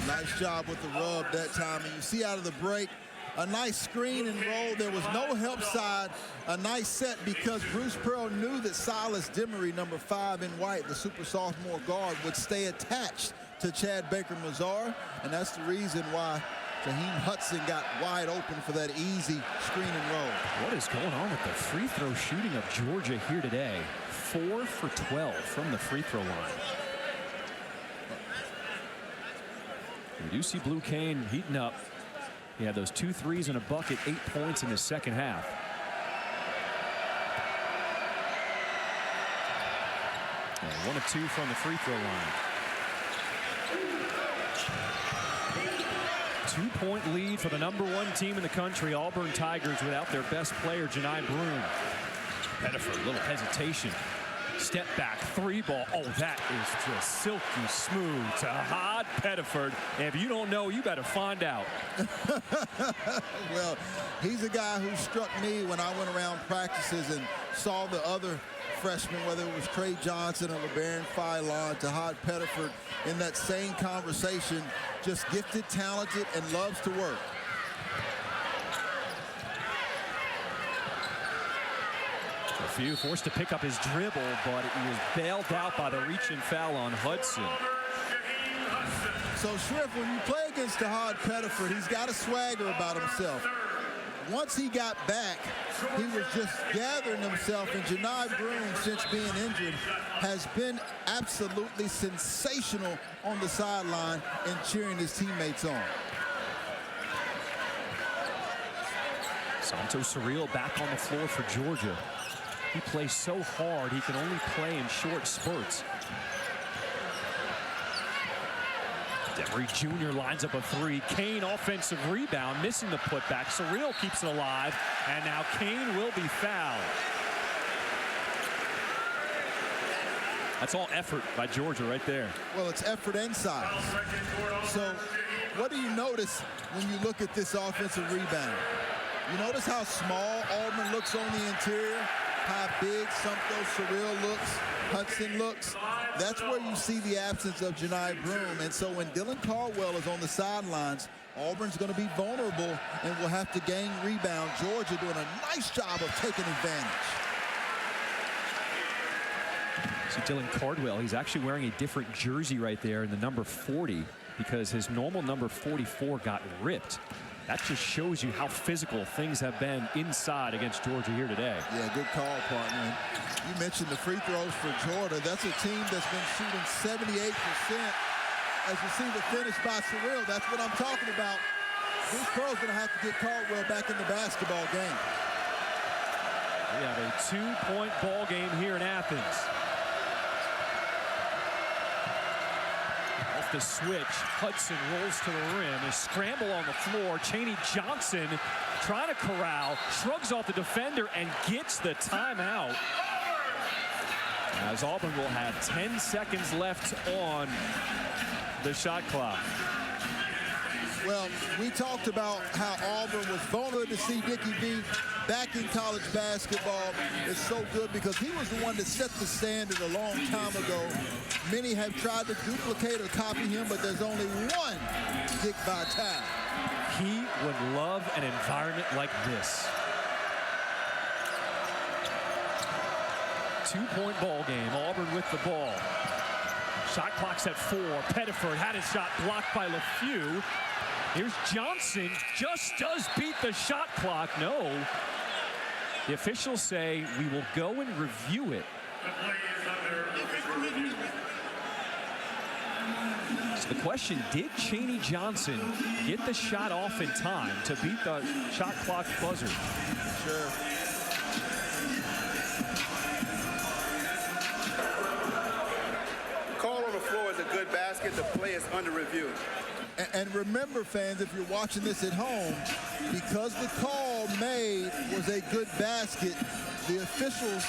Nice job with the rub that time. And you see out of the break, a nice screen and roll. There was no help side. A nice set because Bruce Pearl knew that Silas Demery, number 5 in white, the super sophomore guard, would stay attached to Chad Baker-Mazar, and that's the reason why Jaheim Hudson got wide open for that easy screen and roll. What is going on with the free throw shooting of Georgia here today? 4 for 12 from the free throw line. We do see Blue Kane heating up. He had those 2 threes and a bucket, 8 points in the second half. And 1 of 2 from the free throw line. 2-point lead for the #1 team in the country, Auburn Tigers, without their best player, Janai Broome. Pettiford, a little hesitation. Step back, 3 ball. Oh, that is just silky smooth to Hod Pettiford. If you don't know, you better find out. Well, he's a guy who struck me when I went around practices and saw the other freshmen, whether it was Trey Johnson or LeBaron Philon, to Hod Pettiford in that same conversation. Just gifted, talented, and loves to work. Few forced to pick up his dribble, but he was bailed out by the reach and foul on Hudson. So, Shrift, when you play against Hod Pettiford, he's got a swagger about himself. Once he got back, he was just gathering himself, and Janai Broome, since being injured, has been absolutely sensational on the sideline and cheering his teammates on. Santos Surreal back on the floor for Georgia. He plays so hard, he can only play in short spurts. Demery Jr. lines up a 3. Kane offensive rebound, missing the putback. Surreal keeps it alive, and now Kane will be fouled. That's all effort by Georgia right there. Well, it's effort and size. So what do you notice when you look at this offensive rebound? You notice how small Auburn looks on the interior? How big Santos Surreal looks, Hudson looks. That's where you see the absence of Janai Broome. And so when Dylan Caldwell is on the sidelines, Auburn's going to be vulnerable and will have to gain rebound. Georgia doing a nice job of taking advantage. See Dylan Caldwell, he's actually wearing a different jersey right there in the number 40 because his normal number 44 got ripped. That just shows you how physical things have been inside against Georgia here today. Yeah, good call, partner. You mentioned the free throws for Georgia. That's a team that's been shooting 78%. As you see the finish by Surreal, that's what I'm talking about. Bruce Pearl's going to have to get Caldwell back in the basketball game. We have a 2-point ball game here in Athens. The switch, Hudson rolls to the rim, a scramble on the floor. Chaney Johnson trying to corral, shrugs off the defender and gets the timeout. As Auburn will have 10 seconds left on the shot clock. Well, we talked about how Auburn was vulnerable to see Dickie B back in college basketball. It's so good because he was the one that set the standard a long time ago. Many have tried to duplicate or copy him, but there's only one Dick Vitale. He would love an environment like this. 2-point ball game. Auburn with the ball. Shot clock's at 4. Pettiford had his shot blocked by LeFew. Here's Johnson, just does beat the shot clock. No. The officials say we will go and review it. So the question, did Chaney Johnson get the shot off in time to beat the shot clock buzzer? Sure. Call on the floor is a good basket. The play is under review. And remember, fans, if you're watching this at home, because the call made was a good basket, the officials,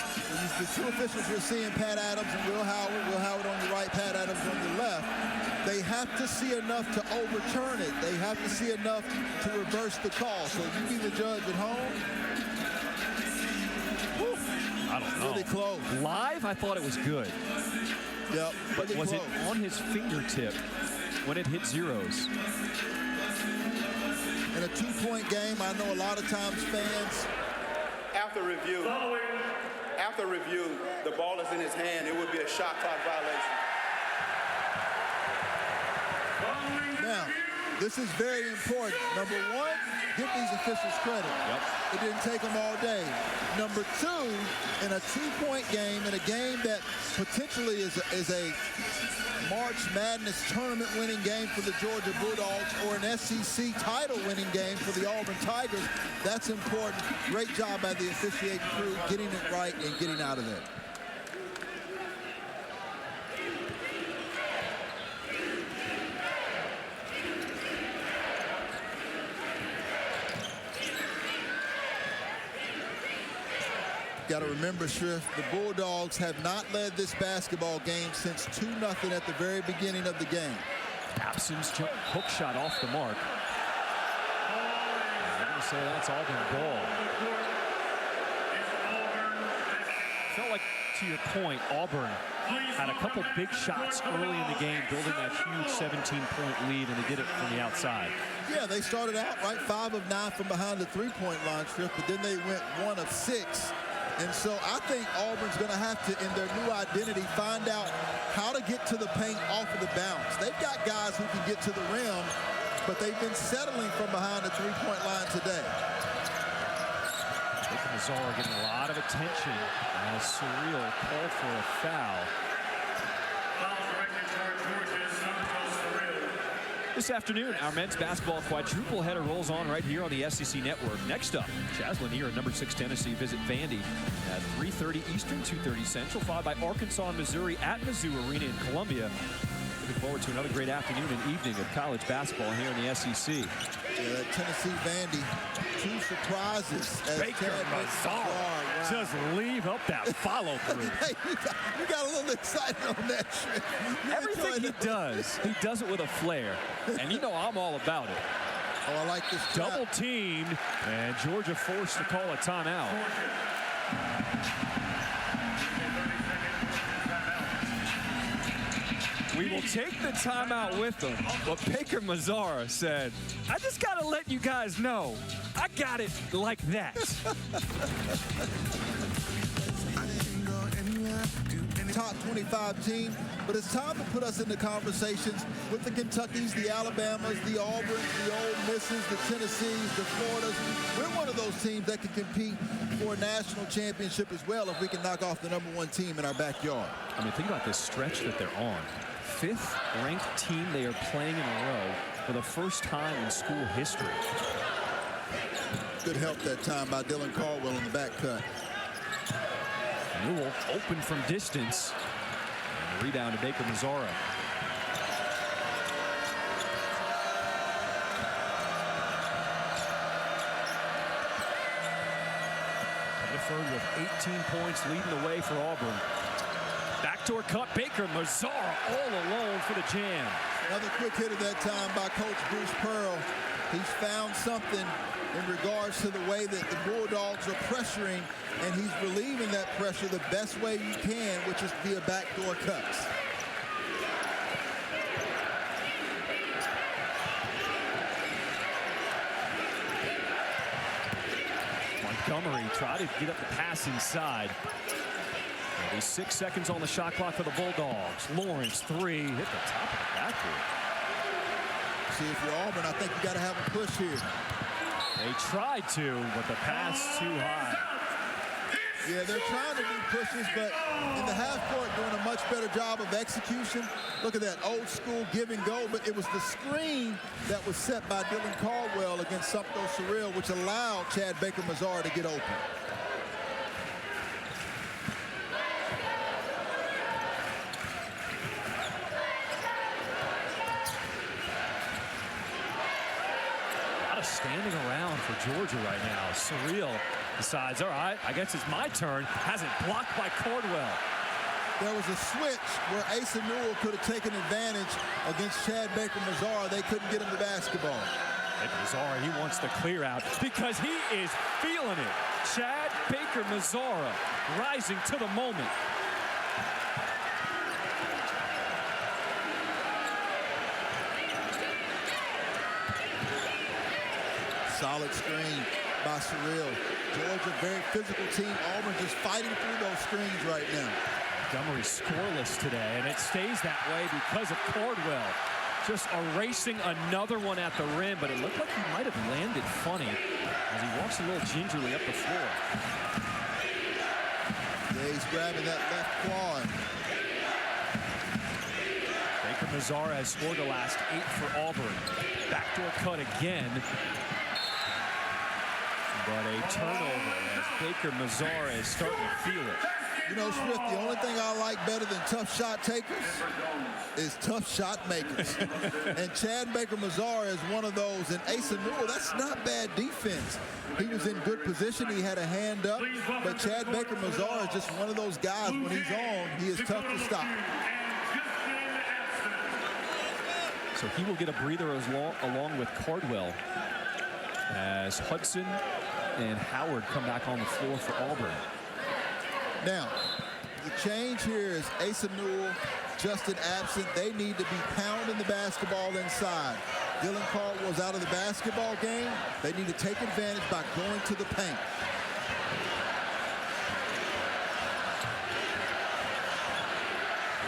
the 2 officials you're seeing, Pat Adams and Will Howard on the right, Pat Adams on the left, they have to see enough to overturn it. They have to see enough to reverse the call. So you be the judge at home. Woo. I don't know. Really close. Live, I thought it was good. Yep. But really was close. it on his fingertip when it hit zeros? In a 2-point game, I know a lot of times fans. After review, the ball is in his hand. It would be a shot clock violation. Now, this is very important. Number one, give these officials credit. It didn't take them all day. Number two, in a 2-point game, in a game that potentially is a March Madness tournament winning game for the Georgia Bulldogs or an SEC title winning game for the Auburn Tigers, that's important. Great job by the officiating crew getting it right and getting out of there. Got to remember, Shrift, the Bulldogs have not led this basketball game since 2-0 at the very beginning of the game. Absence hook shot off the mark. I'm going to say that's Auburn ball. Felt like, to your point, Auburn had a couple big shots early in the game, building that huge 17-point lead, and they did it from the outside. Yeah, they started out right 5 of 9 from behind the 3-point line, Shrift, but then they went 1 of 6. And so I think Auburn's going to have to, in their new identity, find out how to get to the paint off of the bounce. They've got guys who can get to the rim, but they've been settling from behind the 3-point line today. Mazzara getting a lot of attention as Surreal called for a foul. This afternoon, our men's basketball quadruple header rolls on right here on the SEC Network. Next up, Chaz Lanier at number 6 Tennessee visit Vandy at 3:30 Eastern, 2:30 Central, followed by Arkansas and Missouri at Mizzou Arena in Columbia. Looking forward to another great afternoon and evening of college basketball here in the SEC. Yeah, that Tennessee Vandy, 2 surprises. Baker Mazzara just leave up that follow through. Hey, you got a little excited on that shit. Everything he does it with a flair. And you know I'm all about it. Oh, I like this trap. Double teamed, and Georgia forced to call a timeout. We will take the timeout with them, but Baker Mazzara said, I just got to let you guys know, I got it like that. Top 25 team, but it's time to put us into conversations with the Kentuckys, the Alabamas, the Auburns, the Ole Misses, the Tennessees, the Floridas. We're one of those teams that can compete for a national championship as well if we can knock off the #1 team in our backyard. I mean, think about this stretch that they're on. 5th ranked team they are playing in a row for the first time in school history. Good help that time by Dylan Caldwell in the back cut. Newell open from distance. And the rebound to Baker Mazzara. Bedford with 18 points leading the way for Auburn. Backdoor cut, Baker Mazzara all alone for the jam. Another quick hit at that time by Coach Bruce Pearl. He's found something in regards to the way that the Bulldogs are pressuring, and he's relieving that pressure the best way you can, which is via backdoor cuts. Montgomery tried to get up the pass inside. Maybe 6 seconds on the shot clock for the Bulldogs. Lawrence, 3, hit the top of the backboard. See, if you're Auburn, I think you got to have a push here. They tried to, but the pass too high. Yeah, they're trying to do pushes, but in the half court doing a much better job of execution. Look at that old school give and go, but it was the screen that was set by Dylan Caldwell against Sumter Surreal, which allowed Chad Baker Mazzara to get open. Standing around for Georgia right now. Surreal decides, all right, I guess it's my turn. Has it blocked by Caldwell. There was a switch where Asa Newell could have taken advantage against Chad Baker Mazzara. They couldn't get him the basketball. Baker Mazzara, he wants the clear out because he is feeling it. Chad Baker Mazzara rising to the moment. Solid screen by Surreal. Georgia, very physical team. Auburn just fighting through those screens right now. Montgomery scoreless today, and it stays that way because of Cardwell. Just erasing another one at the rim, but it looked like he might have landed funny as he walks a little gingerly up the floor. Yeah, he's grabbing that left quad. Baker Mazara has scored the last 8 for Auburn. Backdoor cut again. But a turnover as Baker Mazara is starting to feel it. You know, Swift, the only thing I like better than tough shot takers is tough shot makers. And Chad Baker Mazara is one of those. And Asa Newell, that's not bad defense. He was in good position. He had a hand up. But Chad Baker Mazara is just one of those guys. When he's on, he is tough to stop. So he will get a breather along with Cardwell as Hudson and Howard come back on the floor for Auburn. Now, the change here is Asa Newell, Justin absent. They need to be pounding the basketball inside. Dylan Caldwell's out of the basketball game. They need to take advantage by going to the paint.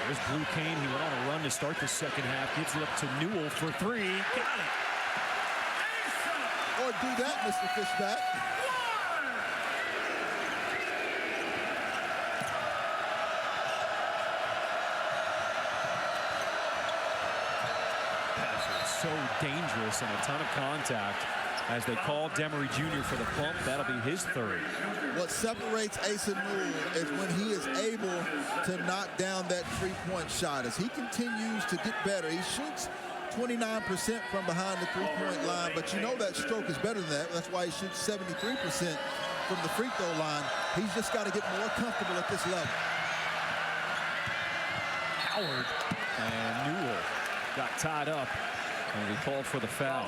There's Blue Kane. He went on a run to start the second half. Gives it up to Newell for 3. Got it. Or do that, Mr. Fishback. So dangerous and a ton of contact as they call Demery Jr. for the pump. That'll be his 3rd. What separates Asa Newell is when he is able to knock down that three-point shot. As he continues to get better, he shoots 29% from behind the three-point line, but you know that stroke is better than that. That's why he shoots 73% from the free throw line. He's just got to get more comfortable at this level. Howard and Newell got tied up. And we called for the foul.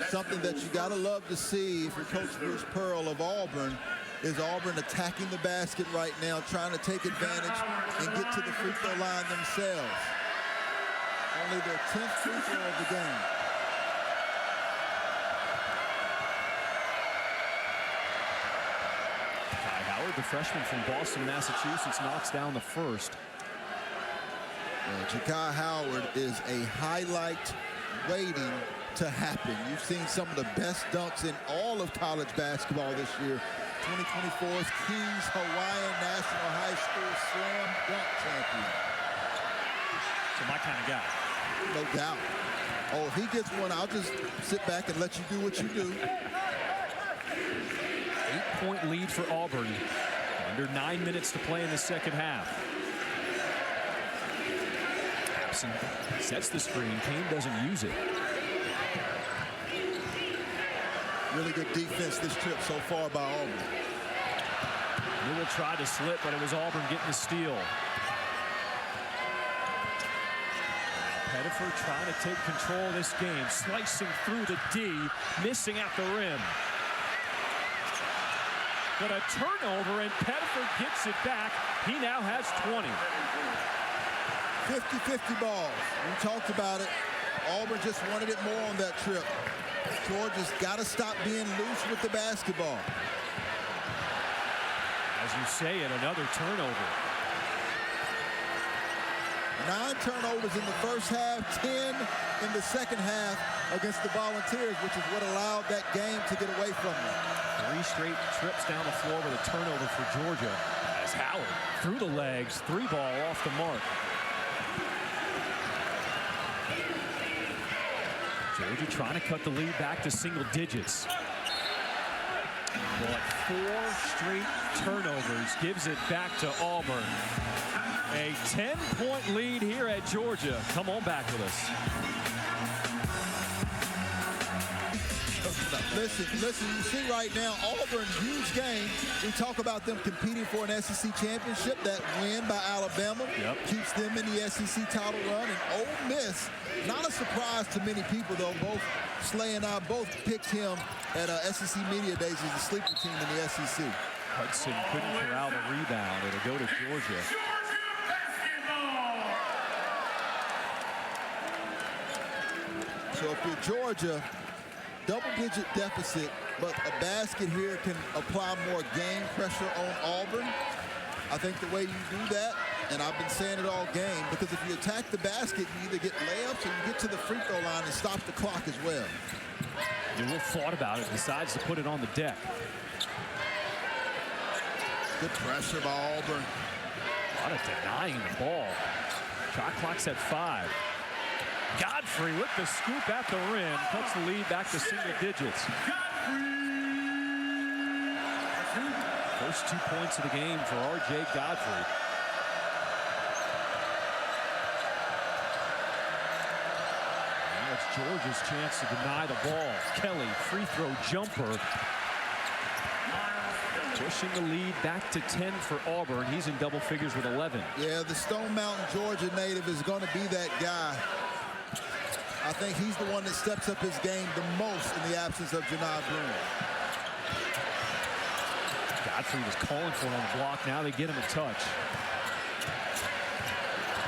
Something that you got to love to see if you're Coach Bruce Pearl of Auburn is Auburn attacking the basket right now, trying to take advantage and get to the free throw line themselves. Only their 10th free throw of the game. Kai Howard, the freshman from Boston, Massachusetts, knocks down the first. Jakai Howard is a highlight waiting to happen. You've seen some of the best dunks in all of college basketball this year. 2024's Kings Hawaiian National High School Slam Dunk Champion. So my kind of guy. No doubt. Oh, if he gets one, I'll just sit back and let you do what you do. 8-point lead for Auburn. Under 9 minutes to play in the second half. Sets the screen. Kane doesn't use it. Really good defense this trip so far by Auburn. Newell tried to slip, but it was Auburn getting the steal. Pettiford trying to take control of this game. Slicing through the D. Missing at the rim. But a turnover, and Pettiford gets it back. He now has 20. 50-50 balls. We talked about it. Auburn just wanted it more on that trip. Georgia's got to stop being loose with the basketball. As you say it, another turnover. 9 turnovers in the first half, 10 in the second half against the Volunteers, which is what allowed that game to get away from them. 3 straight trips down the floor with a turnover for Georgia. As Howard through the legs, 3-ball off the mark. Georgia trying to cut the lead back to single digits. But 4 straight turnovers gives it back to Auburn. A 10-point lead here at Georgia. Come on back with us. Listen, you see right now, Auburn, huge game. We talk about them competing for an SEC championship. That win by Alabama keeps them in the SEC title run. And Ole Miss, not a surprise to many people, though. Both Slay and I both picked him at SEC Media Days as a sleeper team in the SEC. Hudson couldn't corral the rebound. It'll go to Georgia. So if you're Georgia, double-digit deficit, but a basket here can apply more game pressure on Auburn. I think the way you do that, and I've been saying it all game, because if you attack the basket, you either get layups or you get to the free throw line and stop the clock as well. Newell thought about it, decides to put it on the deck. Good pressure by Auburn. A lot of denying the ball. Shot clock's at 5. Godfrey with the scoop at the rim, cuts the lead back to single digits. First 2 points of the game for R.J. Godfrey. Now it's Georgia's chance to deny the ball. Kelly, free throw jumper. Pushing the lead back to 10 for Auburn. He's in double figures with 11. Yeah, the Stone Mountain, Georgia native is going to be that guy. I think he's the one that steps up his game the most in the absence of Janai Broome. Godfrey was calling for it on the block. Now they get him a touch.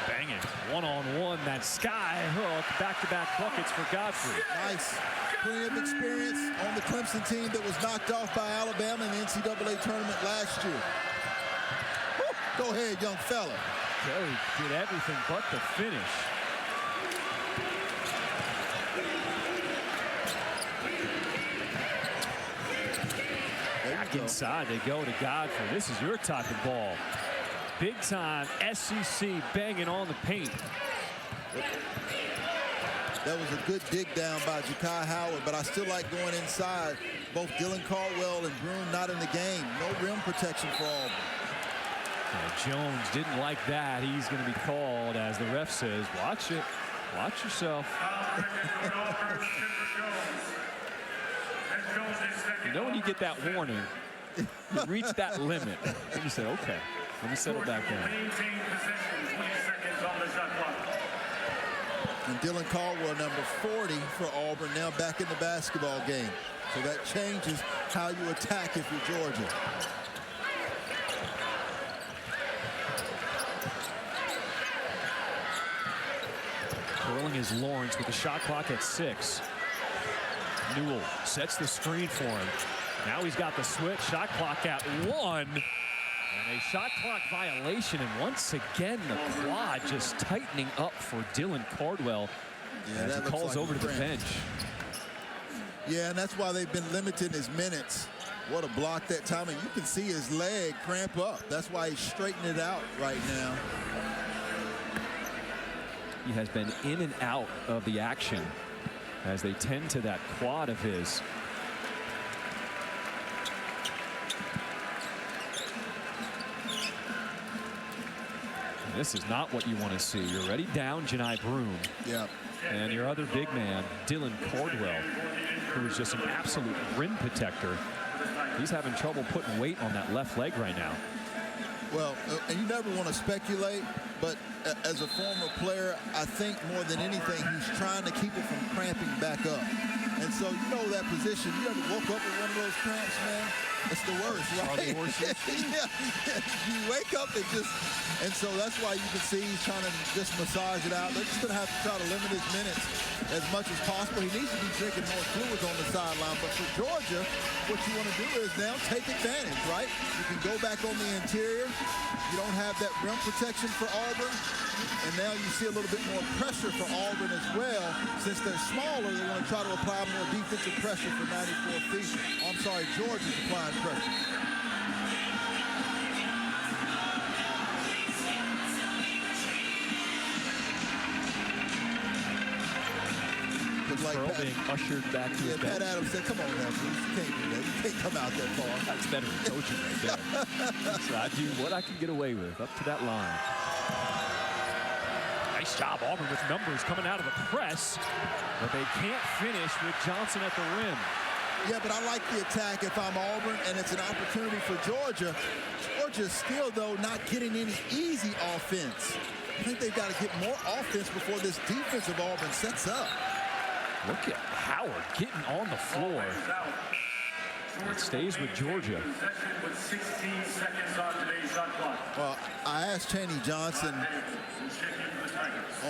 Banging. One-on-one. That sky hook. Back-to-back buckets for Godfrey. Nice. Plenty of experience on the Clemson team that was knocked off by Alabama in the NCAA tournament last year. Woo! Go ahead, young fella. Kelly did everything but the finish. Back inside they go to Godfrey. This is your type of ball. Big time SEC banging on the paint. That was a good dig down by Ja'Kai Howard, but I still like going inside. Both Dylan Caldwell and Broome not in the game. No rim protection for Auburn. Jones didn't like that. He's going to be called, as the ref says, watch it. Watch yourself. You know when you get that warning, you reach that limit, and you say, okay, let me settle back down. And Dylan Caldwell, number 40 for Auburn, now back in the basketball game. So that changes how you attack if you're Georgia. Curling is Lawrence with the shot clock at 6. Newell sets the screen for him. Now he's got the switch. Shot clock at 1. And a shot clock violation. And once again, the quad just tightening up for Dylan Caldwell as he calls over to the bench. Yeah, and that's why they've been limiting his minutes. What a block that time. And you can see his leg cramp up. That's why he's straightening it out right now. He has been in and out of the action as they tend to that quad of his. And this is not what you want to see. You're already down Janai Broome. Yeah. And your other big man, Dylan Caldwell, who is just an absolute rim protector. He's having trouble putting weight on that left leg right now. Well, and you never want to speculate, but as a former player, I think more than anything, he's trying to keep it from cramping back up. And so, you know that position. You ever woke up with one of those cramps, man? It's the worst, right? Yeah. You wake up and just, and so that's why you can see he's trying to just massage it out. They're just going to have to try to limit his minutes as much as possible. He needs to be drinking more fluids on the sideline. But for Georgia, what you want to do is now take advantage, right? You can go back on the interior. You don't have that rim protection for Auburn. And now you see a little bit more pressure for Auburn as well. Since they're smaller, they want to try to apply more defensive pressure for 94 feet. Oh, I'm sorry, Georgia's applying pressure. Like Pearl being ushered back to his bench. Pat Adams said, come on now, Bruce. You can't do that. You can't come out that far. That's better than coaching right there. So I do what I can get away with up to that line. Nice job, Auburn, with numbers coming out of the press, but they can't finish with Johnson at the rim. Yeah, but I like the attack if I'm Auburn, and it's an opportunity for Georgia. Georgia's still, though, not getting any easy offense. I think they've got to get more offense before this defense of Auburn sets up. Look at Howard getting on the floor. It stays with Georgia. With 16 seconds on today's shot clock. Well, I asked Chaney Johnson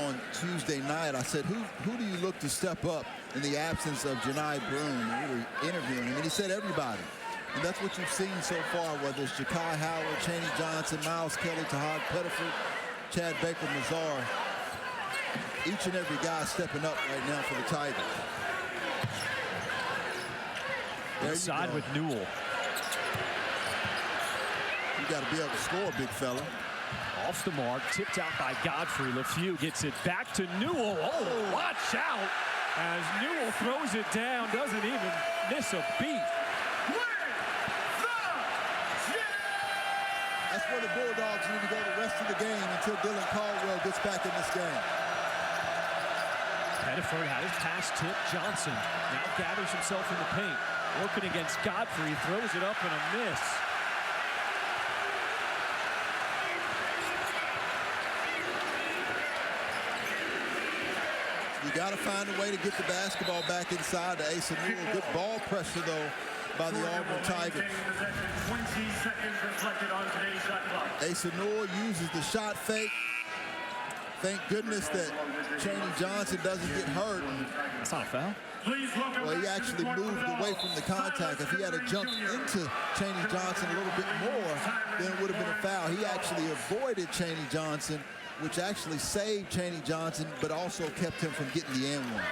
on Tuesday night, I said, who do you look to step up in the absence of Janai Broome? And we were interviewing him, and he said everybody. And that's what you've seen so far, whether it's Ja'Kai Howard, Chaney Johnson, Miles Kelly, Tahad Pettiford, Chad Baker-Mazar. Each and every guy stepping up right now for the Tigers. Inside with Newell. You got to be able to score, big fella. Off the mark, tipped out by Godfrey. LeFew gets it back to Newell. Oh, watch out as Newell throws it down. Doesn't even miss a beat. That's where the Bulldogs need to go the rest of the game until Dylan Caldwell gets back in this game. Pettiford had his pass tip. Johnson now gathers himself in the paint. Working against Godfrey, throws it up and a miss. You got to find a way to get the basketball back inside to Asa Newell. Good ball pressure, though, by the Auburn Tigers. 20 seconds reflected on today's shot clock. Asa Newell uses the shot fake. Thank goodness that Chaney Johnson doesn't get hurt. That's not a foul. Well, he actually moved away from the contact. If he had jumped into Chaney Johnson a little bit more, then it would have been a foul. He actually avoided Chaney Johnson, which actually saved Chaney Johnson, but also kept him from getting the and one.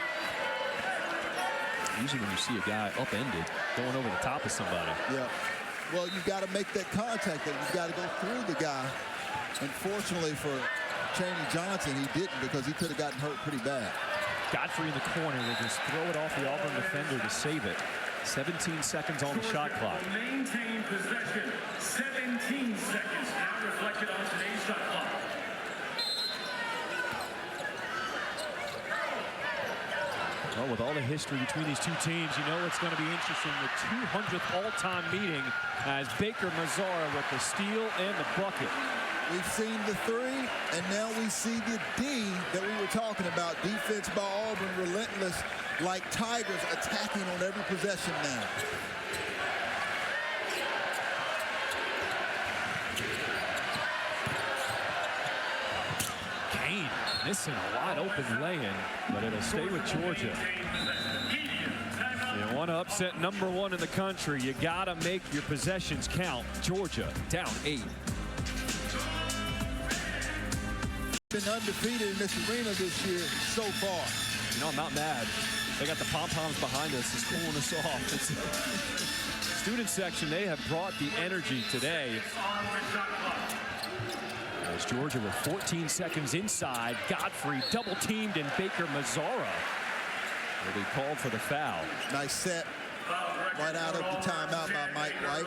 Usually when you see a guy upended, going over the top of somebody. Yeah. Well, you've got to make that contact. You've got to go through the guy. Unfortunately for Chaney Johnson, he didn't, because he could have gotten hurt pretty bad. Godfrey in the corner will just throw it off the Auburn defender to save it. 17 seconds on the shot clock. Maintain possession. 17 seconds now reflected on today's shot clock. Well, with all the history between these two teams, you know it's going to be interesting. The 200th all-time meeting as Baker-Mazara with the steal and the bucket. We've seen the three, and now we see the D that we were talking about. Defense by Auburn, relentless, like Tigers, attacking on every possession now. Kane missing a wide open lay-in, but it'll stay with Georgia. You want to upset number one in the country, you got to make your possessions count. Georgia down 8. Been undefeated in this arena this year so far. You know, I'm not mad. They got the pom-poms behind us. It's cooling us off. It's student section, they have brought the energy today. As Georgia with 14 seconds inside, Godfrey double-teamed and Baker-Mazara will be called for the foul. Nice set right out of the timeout by Mike White.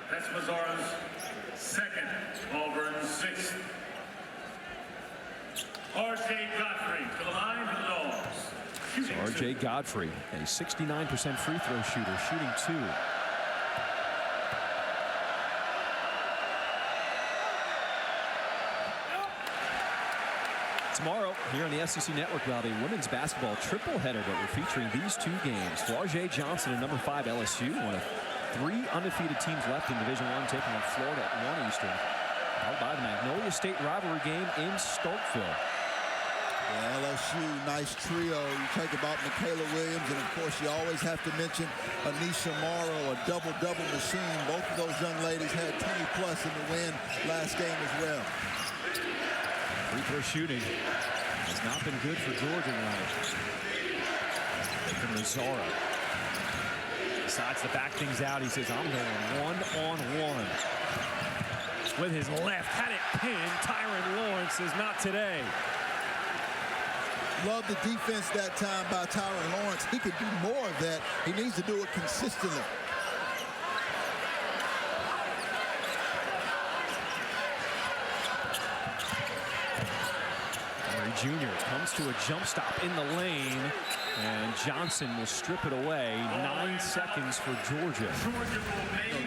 That's Mazzara's second, Auburn's 6th. R.J. Godfrey to the line for the Dogs. So R.J. Godfrey, a 69% free throw shooter, shooting 2. Tomorrow, here on the SEC Network, we'll have a women's basketball triple header, but we're featuring these 2 games. Flau'jae Johnson and number 5 LSU, one of 3 undefeated teams left in Division I, taking on Florida at 1 Eastern. Followed by the Magnolia State rivalry game in Starkville. Yeah, LSU, nice trio. You talk about Michaela Williams, and of course you always have to mention Anisha Morrow, a double-double machine. Both of those young ladies had 20+ in the win last game as well. Free throw shooting has not been good for Georgia tonight. From Mazara. Decides to back things out. He says, I'm going one-on-one. With his left, had it pinned. Tyron Lawrence says, not today. Love the defense that time by Tyron Lawrence. He could do more of that. He needs to do it consistently. Jr. comes to a jump stop in the lane, and Johnson will strip it away. 9 seconds for Georgia.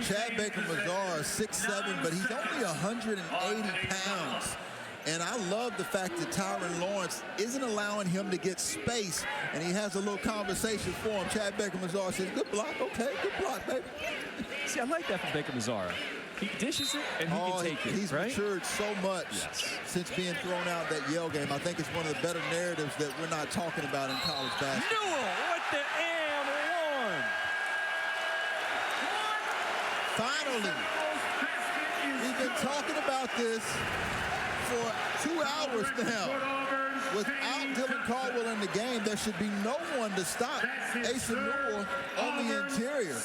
Chad Baker-Mazara is 6'7", but he's only 180 pounds. And I love the fact that Tyron Lawrence isn't allowing him to get space, and he has a little conversation for him. Chad Baker-Mazara says, good block, okay, good block, baby. See, I like that from Baker-Mazara. He dishes it, and he can take it, He's right? matured so much since being thrown out that Yale game. I think it's one of the better narratives that we're not talking about in college basketball. Newell with the and one. Finally, we've been talking about this for 2 hours now. Without Dylan Caldwell in the game, there should be no one to stop Asa Newell on the interior.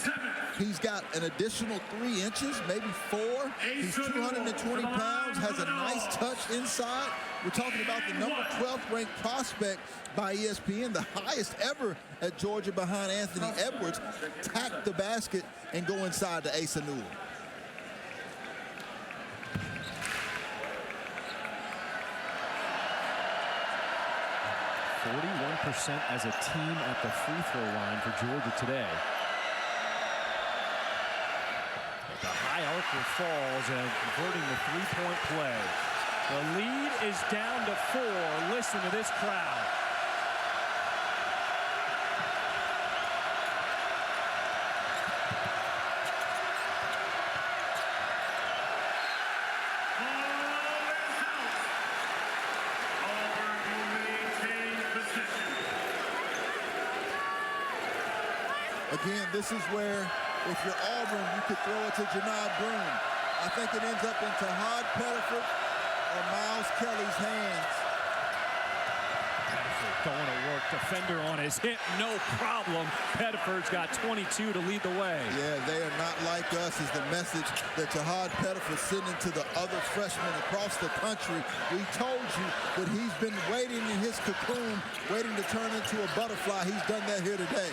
He's got an additional 3 inches, maybe 4. He's 220 pounds, has a nice touch inside. We're talking about the number 12th ranked prospect by ESPN, the highest ever at Georgia behind Anthony Edwards. Tack the basket and go inside to Asa Newell. 41% as a team at the free throw line for Georgia today. The high archer falls and converting the three-point play. The lead is down to 4. Listen to this crowd. Again, this is where, if you're Auburn, you could throw it to Janai Broom. I think it ends up into Hod Pettiford or Miles Kelly's hands. Pettiford going to work. Defender on his hip, no problem. Pettiford's got 22 to lead the way. Yeah, they are not like us is the message that Jahad Pettiford sending to the other freshmen across the country. We told you that he's been waiting in his cocoon, waiting to turn into a butterfly. He's done that here today.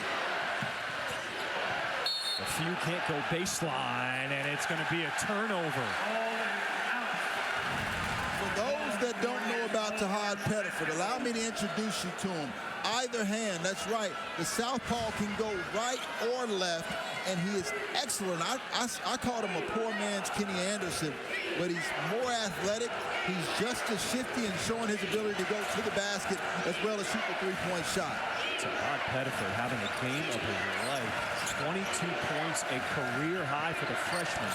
A few can't go baseline, and it's going to be a turnover. For those that don't know about Jahad Pettiford, allow me to introduce you to him. Either hand, that's right. The southpaw can go right or left, and he is excellent. I called him a poor man's Kenny Anderson, but he's more athletic. He's just as shifty and showing his ability to go to the basket as well as shoot the three-point shot. Jahad Pettiford having a game of his life. 22 points, a career high for the freshman.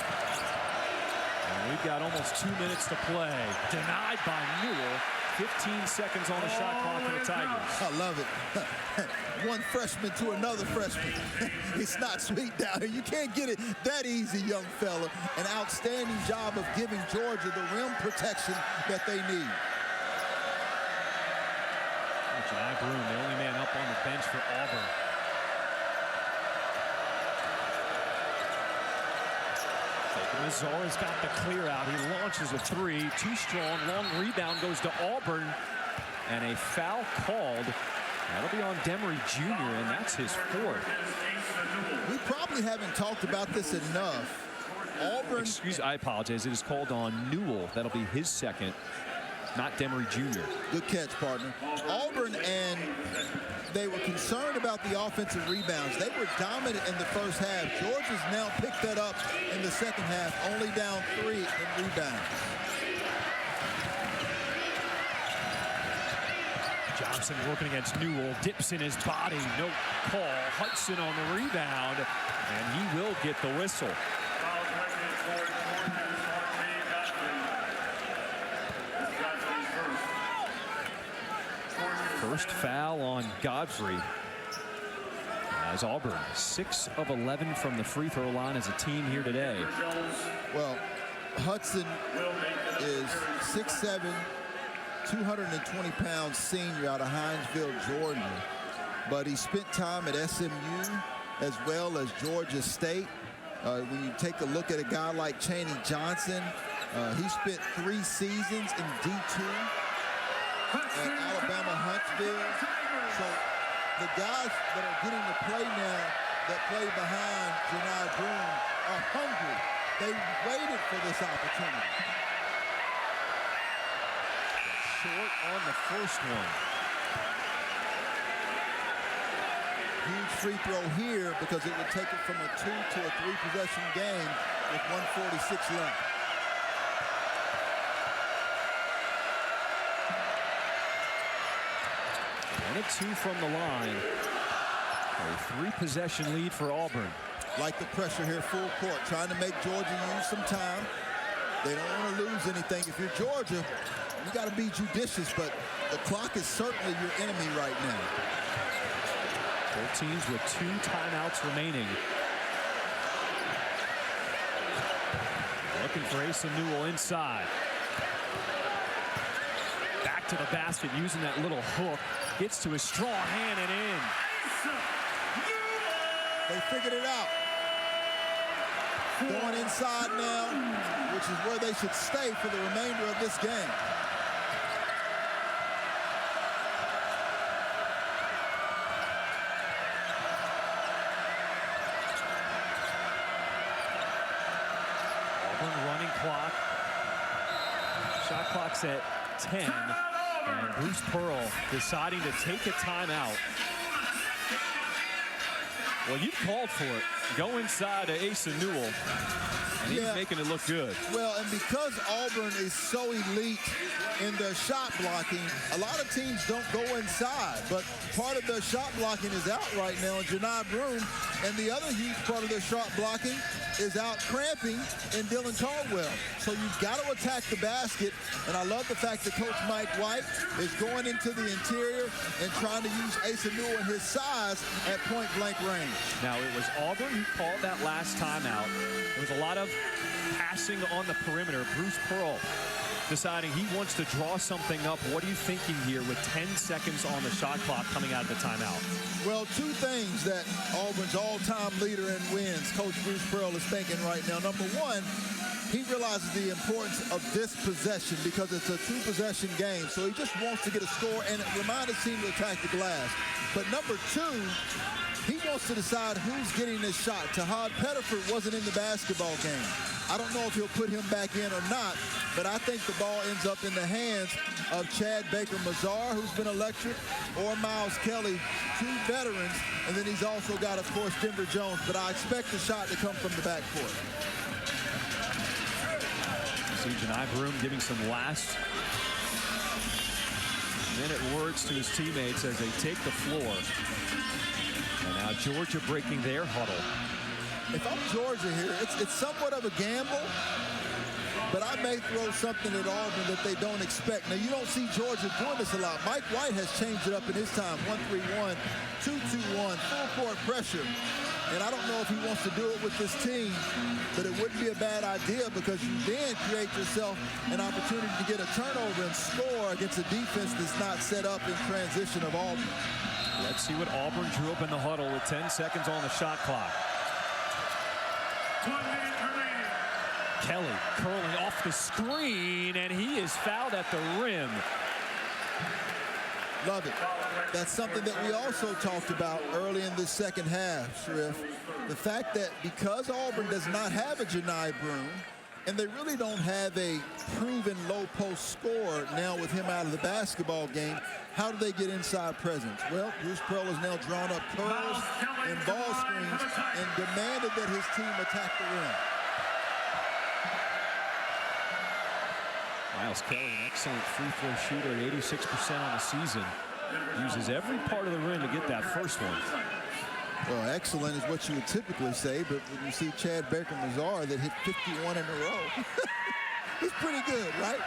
And we've got almost 2 minutes to play. Denied by Newell. 15 seconds on the shot clock for the Tigers. I love it. One freshman to another freshman. It's not sweet down here. You can't get it that easy, young fella. An outstanding job of giving Georgia the rim protection that they need. Janai Broom, the only man up on the bench for Auburn. Mazara's got the clear out. He launches a 3. Too strong. Long rebound goes to Auburn. And a foul called. That'll be on Demery Jr., and that's his 4th. We probably haven't talked about this enough. Auburn. I apologize. It is called on Newell. That'll be his 2nd, not Demery Jr. Good catch, partner. Auburn, and they were concerned about the offensive rebounds. They were dominant in the first half. Georgia's now picked that up in the second half, only down 3 in rebounds. Johnson working against Newell, dips in his body, no call. Hudson on the rebound, and he will get the whistle. First foul on Godfrey. As Auburn, 6 of 11 from the free throw line as a team here today. Well, Hudson is 6'7", 220 pounds senior out of Hinesville, Georgia. But he spent time at SMU as well as Georgia State. When you take a look at a guy like Chaney Johnson, he spent 3 seasons in D2 at Alabama Huntsville. So the guys that are getting to play now that play behind Janai Broom are hungry. They waited for this opportunity. Short on the first one. Huge free throw here because it would take it from a 2 to a 3 possession game with 1:46 left. 1 of 2 from the line. A 3-possession lead for Auburn. Like the pressure here, full court, trying to make Georgia use some time. They don't want to lose anything. If you're Georgia, you got to be judicious, but the clock is certainly your enemy right now. Both teams with 2 timeouts remaining. Looking for Asa Newell inside. Back to the basket using that little hook. Gets to his strong hand and in. They figured it out. Going inside now, which is where they should stay for the remainder of this game. Auburn running clock. Shot clock's at 10. And Bruce Pearl deciding to take a timeout. Well, you called for it. Go inside to Asa Newell. And he's making it look good. Well, and because Auburn is so elite in their shot blocking, a lot of teams don't go inside. But part of their shot blocking is out right now in Janai Broome. And the other huge part of their shot blocking is out cramping in Dylan Caldwell. So you've got to attack the basket. And I love the fact that Coach Mike White is going into the interior and trying to use Asa Newell and his size at point-blank range. Now, it was Auburn who called that last timeout. There was a lot of passing on the perimeter. Bruce Pearl deciding he wants to draw something up. What are you thinking here with 10 seconds on the shot clock coming out of the timeout? Well, 2 things that Auburn's all-time leader in wins, Coach Bruce Pearl, is thinking right now. Number 1, he realizes the importance of this possession because it's a 2-possession game. So he just wants to get a score and remind his team to attack the glass. But number 2, he wants to decide who's getting this shot. Tahad Pettiford wasn't in the basketball game. I don't know if he'll put him back in or not, but I think the ball ends up in the hands of Chad Baker-Mazar, who's been electric, or Miles Kelly, 2 veterans, and then he's also got, of course, Denver Jones, but I expect the shot to come from the backcourt. See Janai Broome giving some last-minute words to his teammates as they take the floor. And now Georgia breaking their huddle. If I'm Georgia here, it's somewhat of a gamble, but I may throw something at Auburn that they don't expect. Now, you don't see Georgia doing this a lot. Mike White has changed it up in his time. 1-3-1, 2-2-1, full-court pressure. And I don't know if he wants to do it with this team, but it wouldn't be a bad idea because you then create yourself an opportunity to get a turnover and score against a defense that's not set up in transition of Auburn. Let's see what Auburn drew up in the huddle with 10 seconds on the shot clock. 1 minute remaining. Kelly curling off the screen, and he is fouled at the rim. Love it. That's something that we also talked about early in the second half, Shariff. The fact that because Auburn does not have a Janai Broome, and they really don't have a proven low-post scorer now with him out of the basketball game, how do they get inside presence? Well, Bruce Pearl has now drawn up curls and ball screens and demanded that his team attack the rim. Miles Kelly, an excellent free throw shooter at 86% on the season. Uses every part of the rim to get that first one. Well, excellent is what you would typically say, but when you see Chad Baker-Mazar that hit 51 in a row, he's pretty good, right?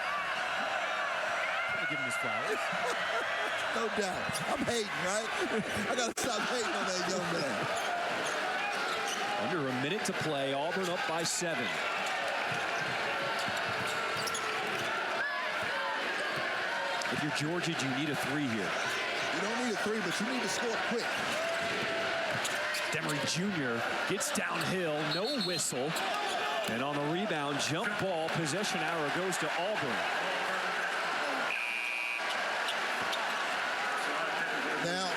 I'll give him his flowers. No doubt. I'm hating, right? I got to stop hating on that young man. Under a minute to play, Auburn up by 7. If you're Georgia, do you need a 3 here? You don't need a 3, but you need to score quick. Demery Jr. gets downhill, no whistle. And on the rebound, jump ball, possession arrow goes to Auburn. Now,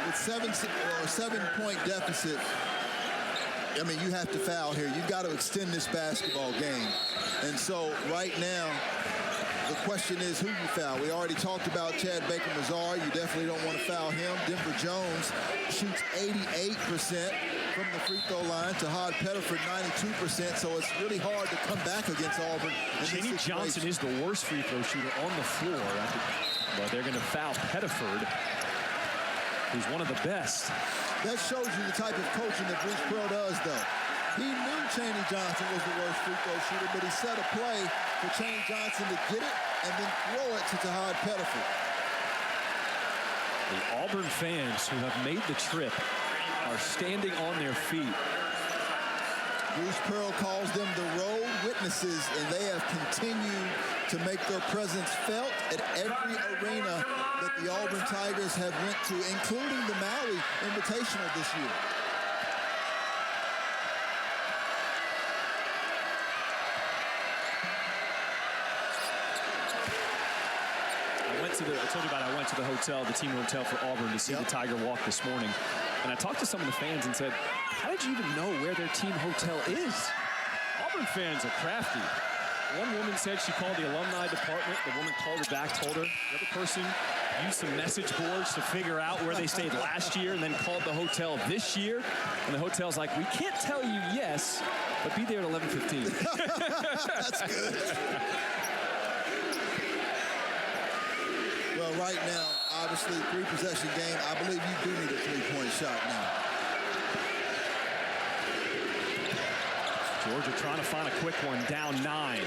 with a 7-point deficit, I mean, you have to foul here. You've got to extend this basketball game. And so right now, the question is who you foul. We already talked about Chad Baker-Mazar. You definitely don't want to foul him. Denver Jones shoots 88% from the free throw line. Tahad Pettiford 92%. So it's really hard to come back against Auburn. Jenny Johnson is the worst free throw shooter on the floor. Well, they're going to foul Pettiford. who's one of the best. That shows you the type of coaching that Bruce Pearl does, though. He knew Chaney Johnson was the worst free throw shooter, but he set a play for Chaney Johnson to get it and then throw it to Tahad Pettiford. The Auburn fans who have made the trip are standing on their feet. Bruce Pearl calls them the road witnesses, and they have continued to make their presence felt at every arena that the Auburn Tigers have went to, including the Maui Invitational this year. I told you about I went to the hotel, the team hotel for Auburn to see the Tiger Walk this morning. And I talked to some of the fans and said, how did you even know where their team hotel is? Auburn fans are crafty. One woman said she called the alumni department. The woman called her back, told her. The other person used some message boards to figure out where they stayed last year and then called the hotel this year. And the hotel's like, we can't tell you yes, but be there at 11:15. That's good. Well, right now, obviously, three-possession game. I believe you do need a three-point shot now. Georgia trying to find a quick one, down 9.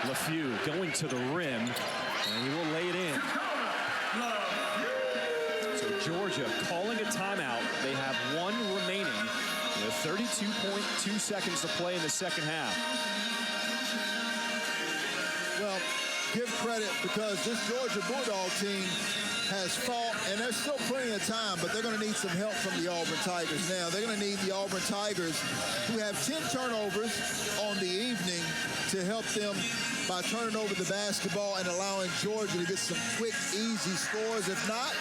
LeFew going to the rim, and he will lay it in. So Georgia calling a timeout. They have one remaining with 32.2 seconds to play in the second half. Well, give credit because this Georgia Bulldog team has fought, and there's still plenty of time, but they're going to need some help from the Auburn Tigers now. They're going to need the Auburn Tigers, who have 10 turnovers on the evening, to help them by turning over the basketball and allowing Georgia to get some quick, easy scores. If not,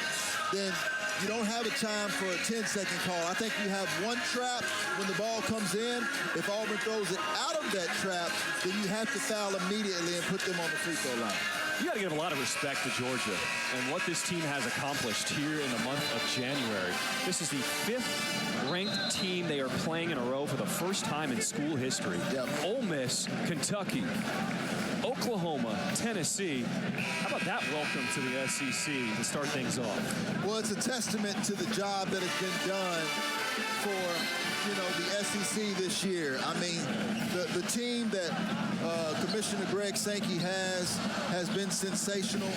then you don't have a time for a 10-second call. I think you have one trap when the ball comes in. If Auburn throws it out of that trap, then you have to foul immediately and put them on the free throw line. You got to give a lot of respect to Georgia and what this team has accomplished here in the month of January. This is the 5th ranked team they are playing in a row for the first time in school history. Yep. Ole Miss, Kentucky, Oklahoma, Tennessee. How about that welcome to the SEC to start things off? Well, it's a testament to the job that has been done for, the SEC this year. I mean, the team that Commissioner Greg Sankey has been sensational.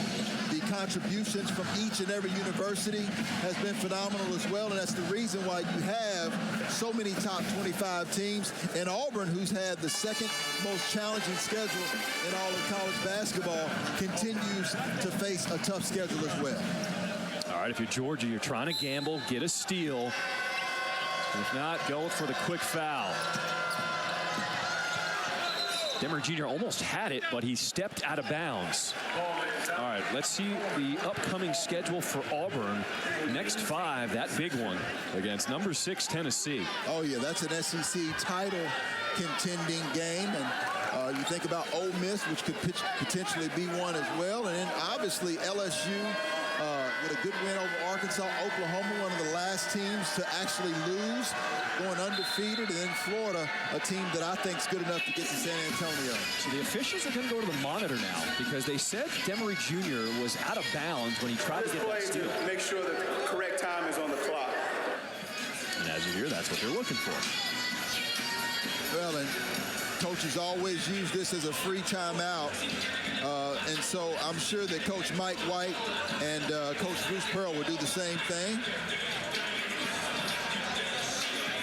The contributions from each and every university has been phenomenal as well, and that's the reason why you have so many top 25 teams. And Auburn, who's had the second most challenging schedule in all of college basketball, continues to face a tough schedule as well. All right, if you're Georgia, you're trying to gamble, get a steal. If not, go for the quick foul. Demery Jr. almost had it, but he stepped out of bounds. All right, let's see the upcoming schedule for Auburn. Next 5, that big one against number 6 Tennessee. Oh, yeah, that's an SEC title contending game. And you think about Ole Miss, which could potentially be one as well. And then, obviously, LSU with a good win over Arkansas. Oklahoma, one of the last teams to actually lose, going undefeated. And then Florida, a team that I think is good enough to get to San Antonio. So the officials are going to go to the monitor now because they said Demery Jr. was out of bounds when he tried to get that steal. To make sure that the correct time is on the clock. And as you hear, that's what they're looking for. Well, and coaches always use this as a free timeout. And so I'm sure that Coach Mike White and Coach Bruce Pearl will do the same thing.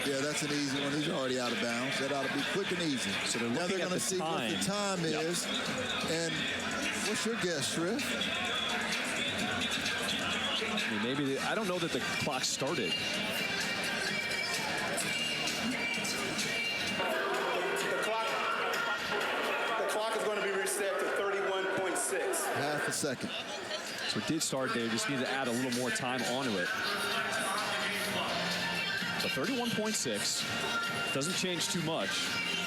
Yeah, that's an easy one. He's already out of bounds. That ought to be quick and easy. So now they're going to see what the time is. And what's your guess, Shrift? I mean, I don't know that the clock started. Half a second. So it did start there. Just need to add a little more time onto it. So 31.6. Doesn't change too much.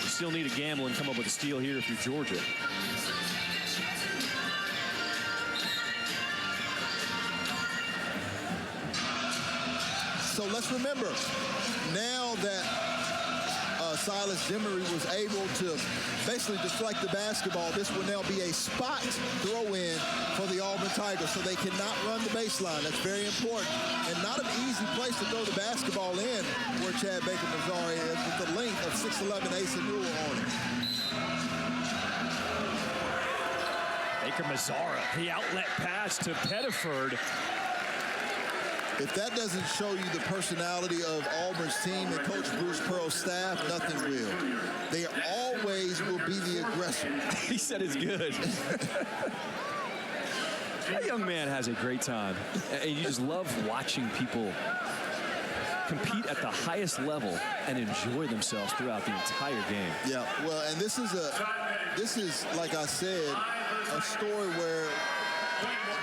You still need a gamble and come up with a steal here if you're Georgia. So let's remember, now that Silas Demery was able to basically deflect the basketball. This will now be a spot throw-in for the Auburn Tigers, so they cannot run the baseline. That's very important. And not an easy place to throw the basketball in where Chad Baker-Mazara is with the length of 6'11" Asa Newell on it. Baker-Mazara, the outlet pass to Pettiford. If that doesn't show you the personality of Auburn's team and Coach Bruce Pearl's staff, nothing will. They always will be the aggressor. He said it's good. That young man has a great time. And you just love watching people compete at the highest level and enjoy themselves throughout the entire game. Yeah, well, and this is, like I said, a story where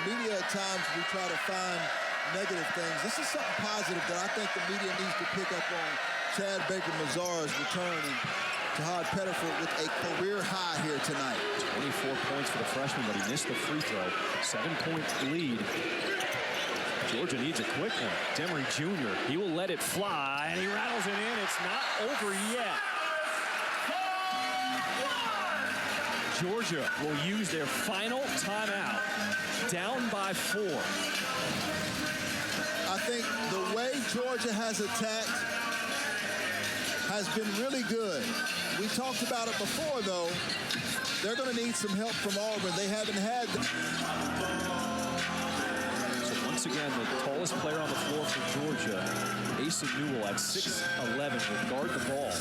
media at times we try to find negative things. This is something positive that I think the media needs to pick up on. Chad Baker-Mazara's return and Todd Pettiford with a career high here tonight. 24 points for the freshman, but he missed the free throw. 7-point lead. Georgia needs a quick one. Demery Jr., he will let it fly, and he rattles it in. It's not over yet. Georgia will use their final timeout. Down by 4. I think the way Georgia has attacked has been really good. We talked about it before, though. They're going to need some help from Auburn. They haven't had So once again, the tallest player on the floor for Georgia, Asa Newell at 6'11", will guard the ball.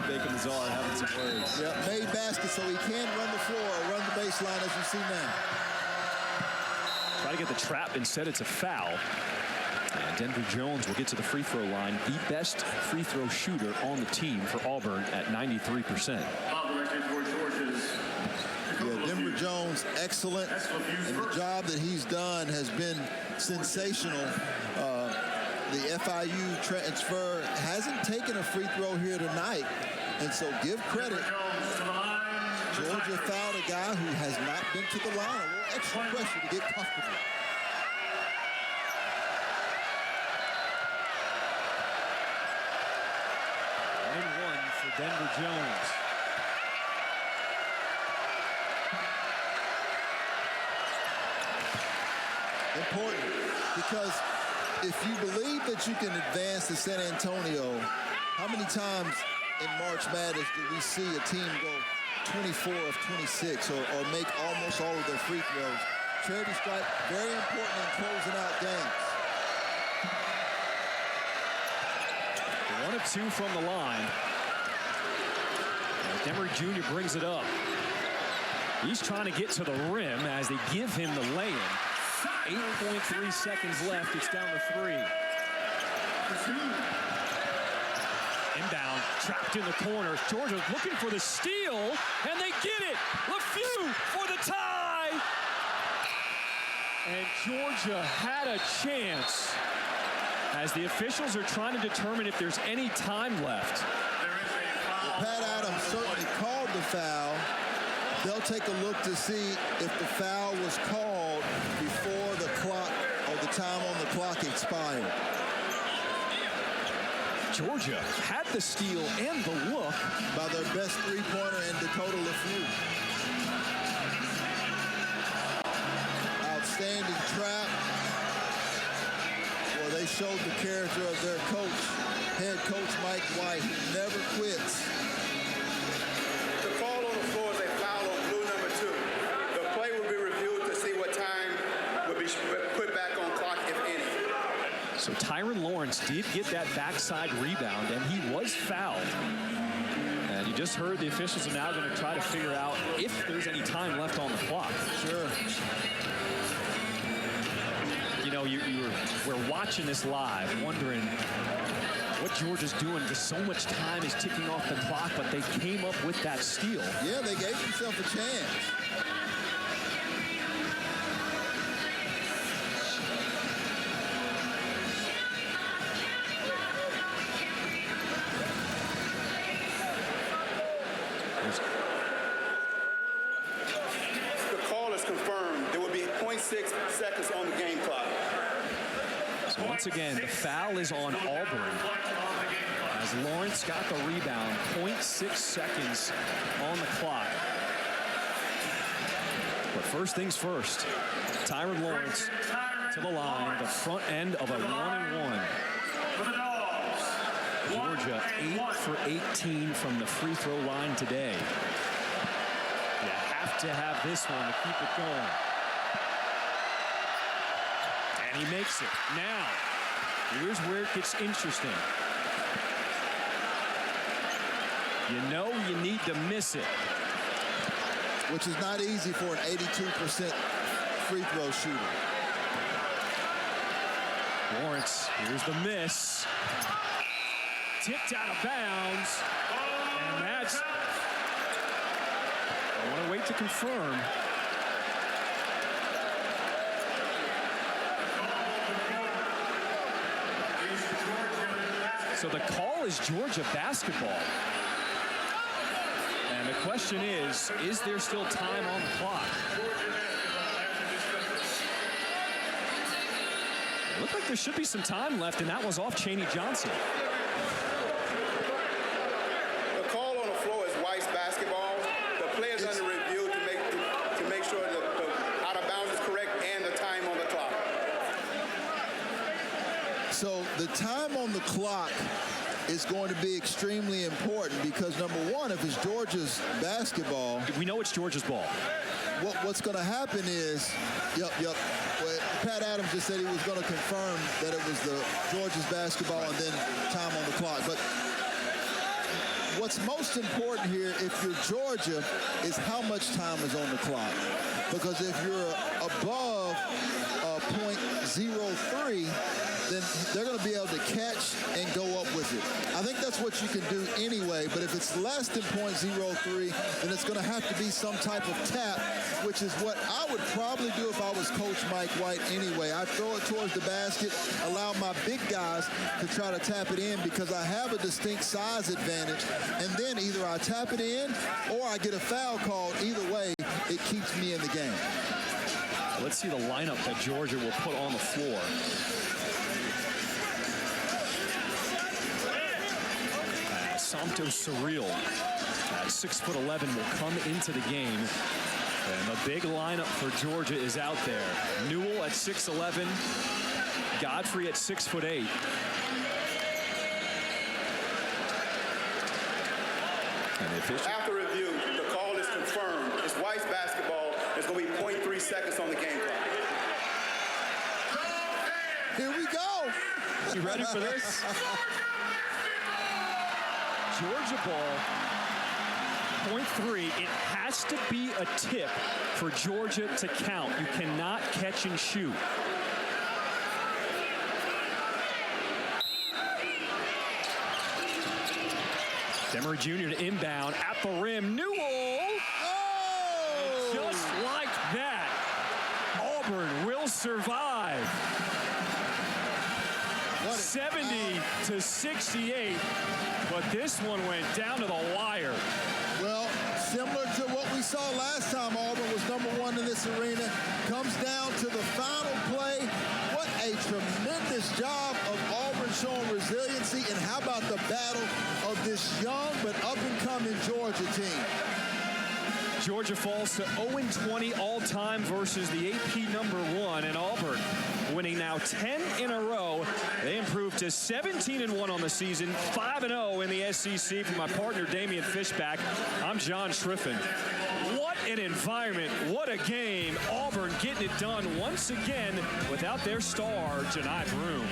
Baker-Mazara having some words. Yeah, made baskets so he can run the floor or run the baseline as you see now. Try to get the trap. Instead, it's a foul. And Denver Jones will get to the free throw line. The best free throw shooter on the team for Auburn at 93%. Yeah, Denver Jones, excellent. And the job that he's done has been sensational. The FIU transfer hasn't taken a free throw here tonight. And so give credit. Georgia fouled a guy who has not been to the line. A little extra pressure to get comfortable. One for Denver Jones. Important because if you believe that you can advance to San Antonio, how many times in March Madness do we see a team go 24 of 26 or make almost all of their free throws? Charity stripe, very important in closing out games. 1 of 2 from the line. And Demery Jr. brings it up. He's trying to get to the rim as they give him the lay-in. 8.3 seconds left. It's down to 3. Inbound, trapped in the corner. Georgia looking for the steal, and they get it. LeFew for the tie. And Georgia had a chance as the officials are trying to determine if there's any time left. Pat Adams certainly called the foul. They'll take a look to see if the foul was called before the clock or the time on the clock expired. Georgia had the steal and the look by their best three-pointer in Dakota LeFew. Outstanding trap. Well, they showed the character of their coach, head coach Mike White, who never quits. The call on the floor is a foul on blue number 2. The play will be reviewed to see what time will be put back on clock, if any. So Tyron Lawrence did get that backside rebound, and he was fouled. And you just heard the officials are now going to try to figure out if there's any time left on the clock. Sure. You know, we're watching this live, wondering what Georgia's doing because so much time is ticking off the clock, but they came up with that steal. Yeah, they gave themselves a chance. The call is confirmed. There will be 0.6 seconds on the game clock. So Once again, the foul is on Auburn as Lawrence got the rebound. 0.6 seconds on the clock. But first things first, Tyron Lawrence to the line, the front end of a 1-and-1. Georgia 8 for 18 from the free throw line today. You have to have this one to keep it going. And he makes it. Now, here's where it gets interesting. You know you need to miss it. Which is not easy for an 82% free throw shooter. Lawrence, here's the miss. Tipped out of bounds. And that's... I want to wait to confirm. So the call is Georgia basketball. And the question is there still time on the clock? It looked like there should be some time left, and that was off Chaney Johnson. The call on the floor is Weiss basketball. The player's under review to make sure that the out of bounds is correct and the time on the clock. So the time on the clock is going to be extremely important because, number one, if it's Georgia's basketball... We know it's Georgia's ball. What's going to happen is... Well, Pat Adams just said he was going to confirm that it was the Georgia's basketball and then time on the clock. But what's most important here, if you're Georgia, is how much time is on the clock. Because if you're above .03, then they're going to be able to catch and go up with it. I think that's what you can do anyway, but if it's less than .03, then it's going to have to be some type of tap, which is what I would probably do if I was Coach Mike White anyway. I'd throw it towards the basket, allow my big guys to try to tap it in because I have a distinct size advantage, and then either I tap it in or I get a foul called. Either way, it keeps me in the game. Let's see the lineup that Georgia will put on the floor. Santos Surreal at 6'11" will come into the game. And the big lineup for Georgia is out there. Newell at 6'11", Godfrey at 6'8". After review, the call is confirmed. It's Weiss basketball. It's going to be 0.3 seconds on the game clock. Here we go. You ready for this? Georgia ball, 0.3. It has to be a tip for Georgia to count. You cannot catch and shoot. Demery Jr. to inbound at the rim. Newell! Oh! Just like that, Auburn will survive. 70-68, but this one went down to the wire. Well, similar to what we saw last time Auburn was #1 in this arena, comes down to the final play. What a tremendous job of Auburn showing resiliency, and how about the battle of this young but up-and-coming Georgia team. Georgia falls to 0-20 all-time versus the AP #1, and Auburn winning now 10 in a row. They improved to 17-1 on the season, 5-0 in the SEC. For my partner, Damian Fishback, I'm John Schriffen. What an environment. What a game. Auburn getting it done once again without their star, Janai Broome.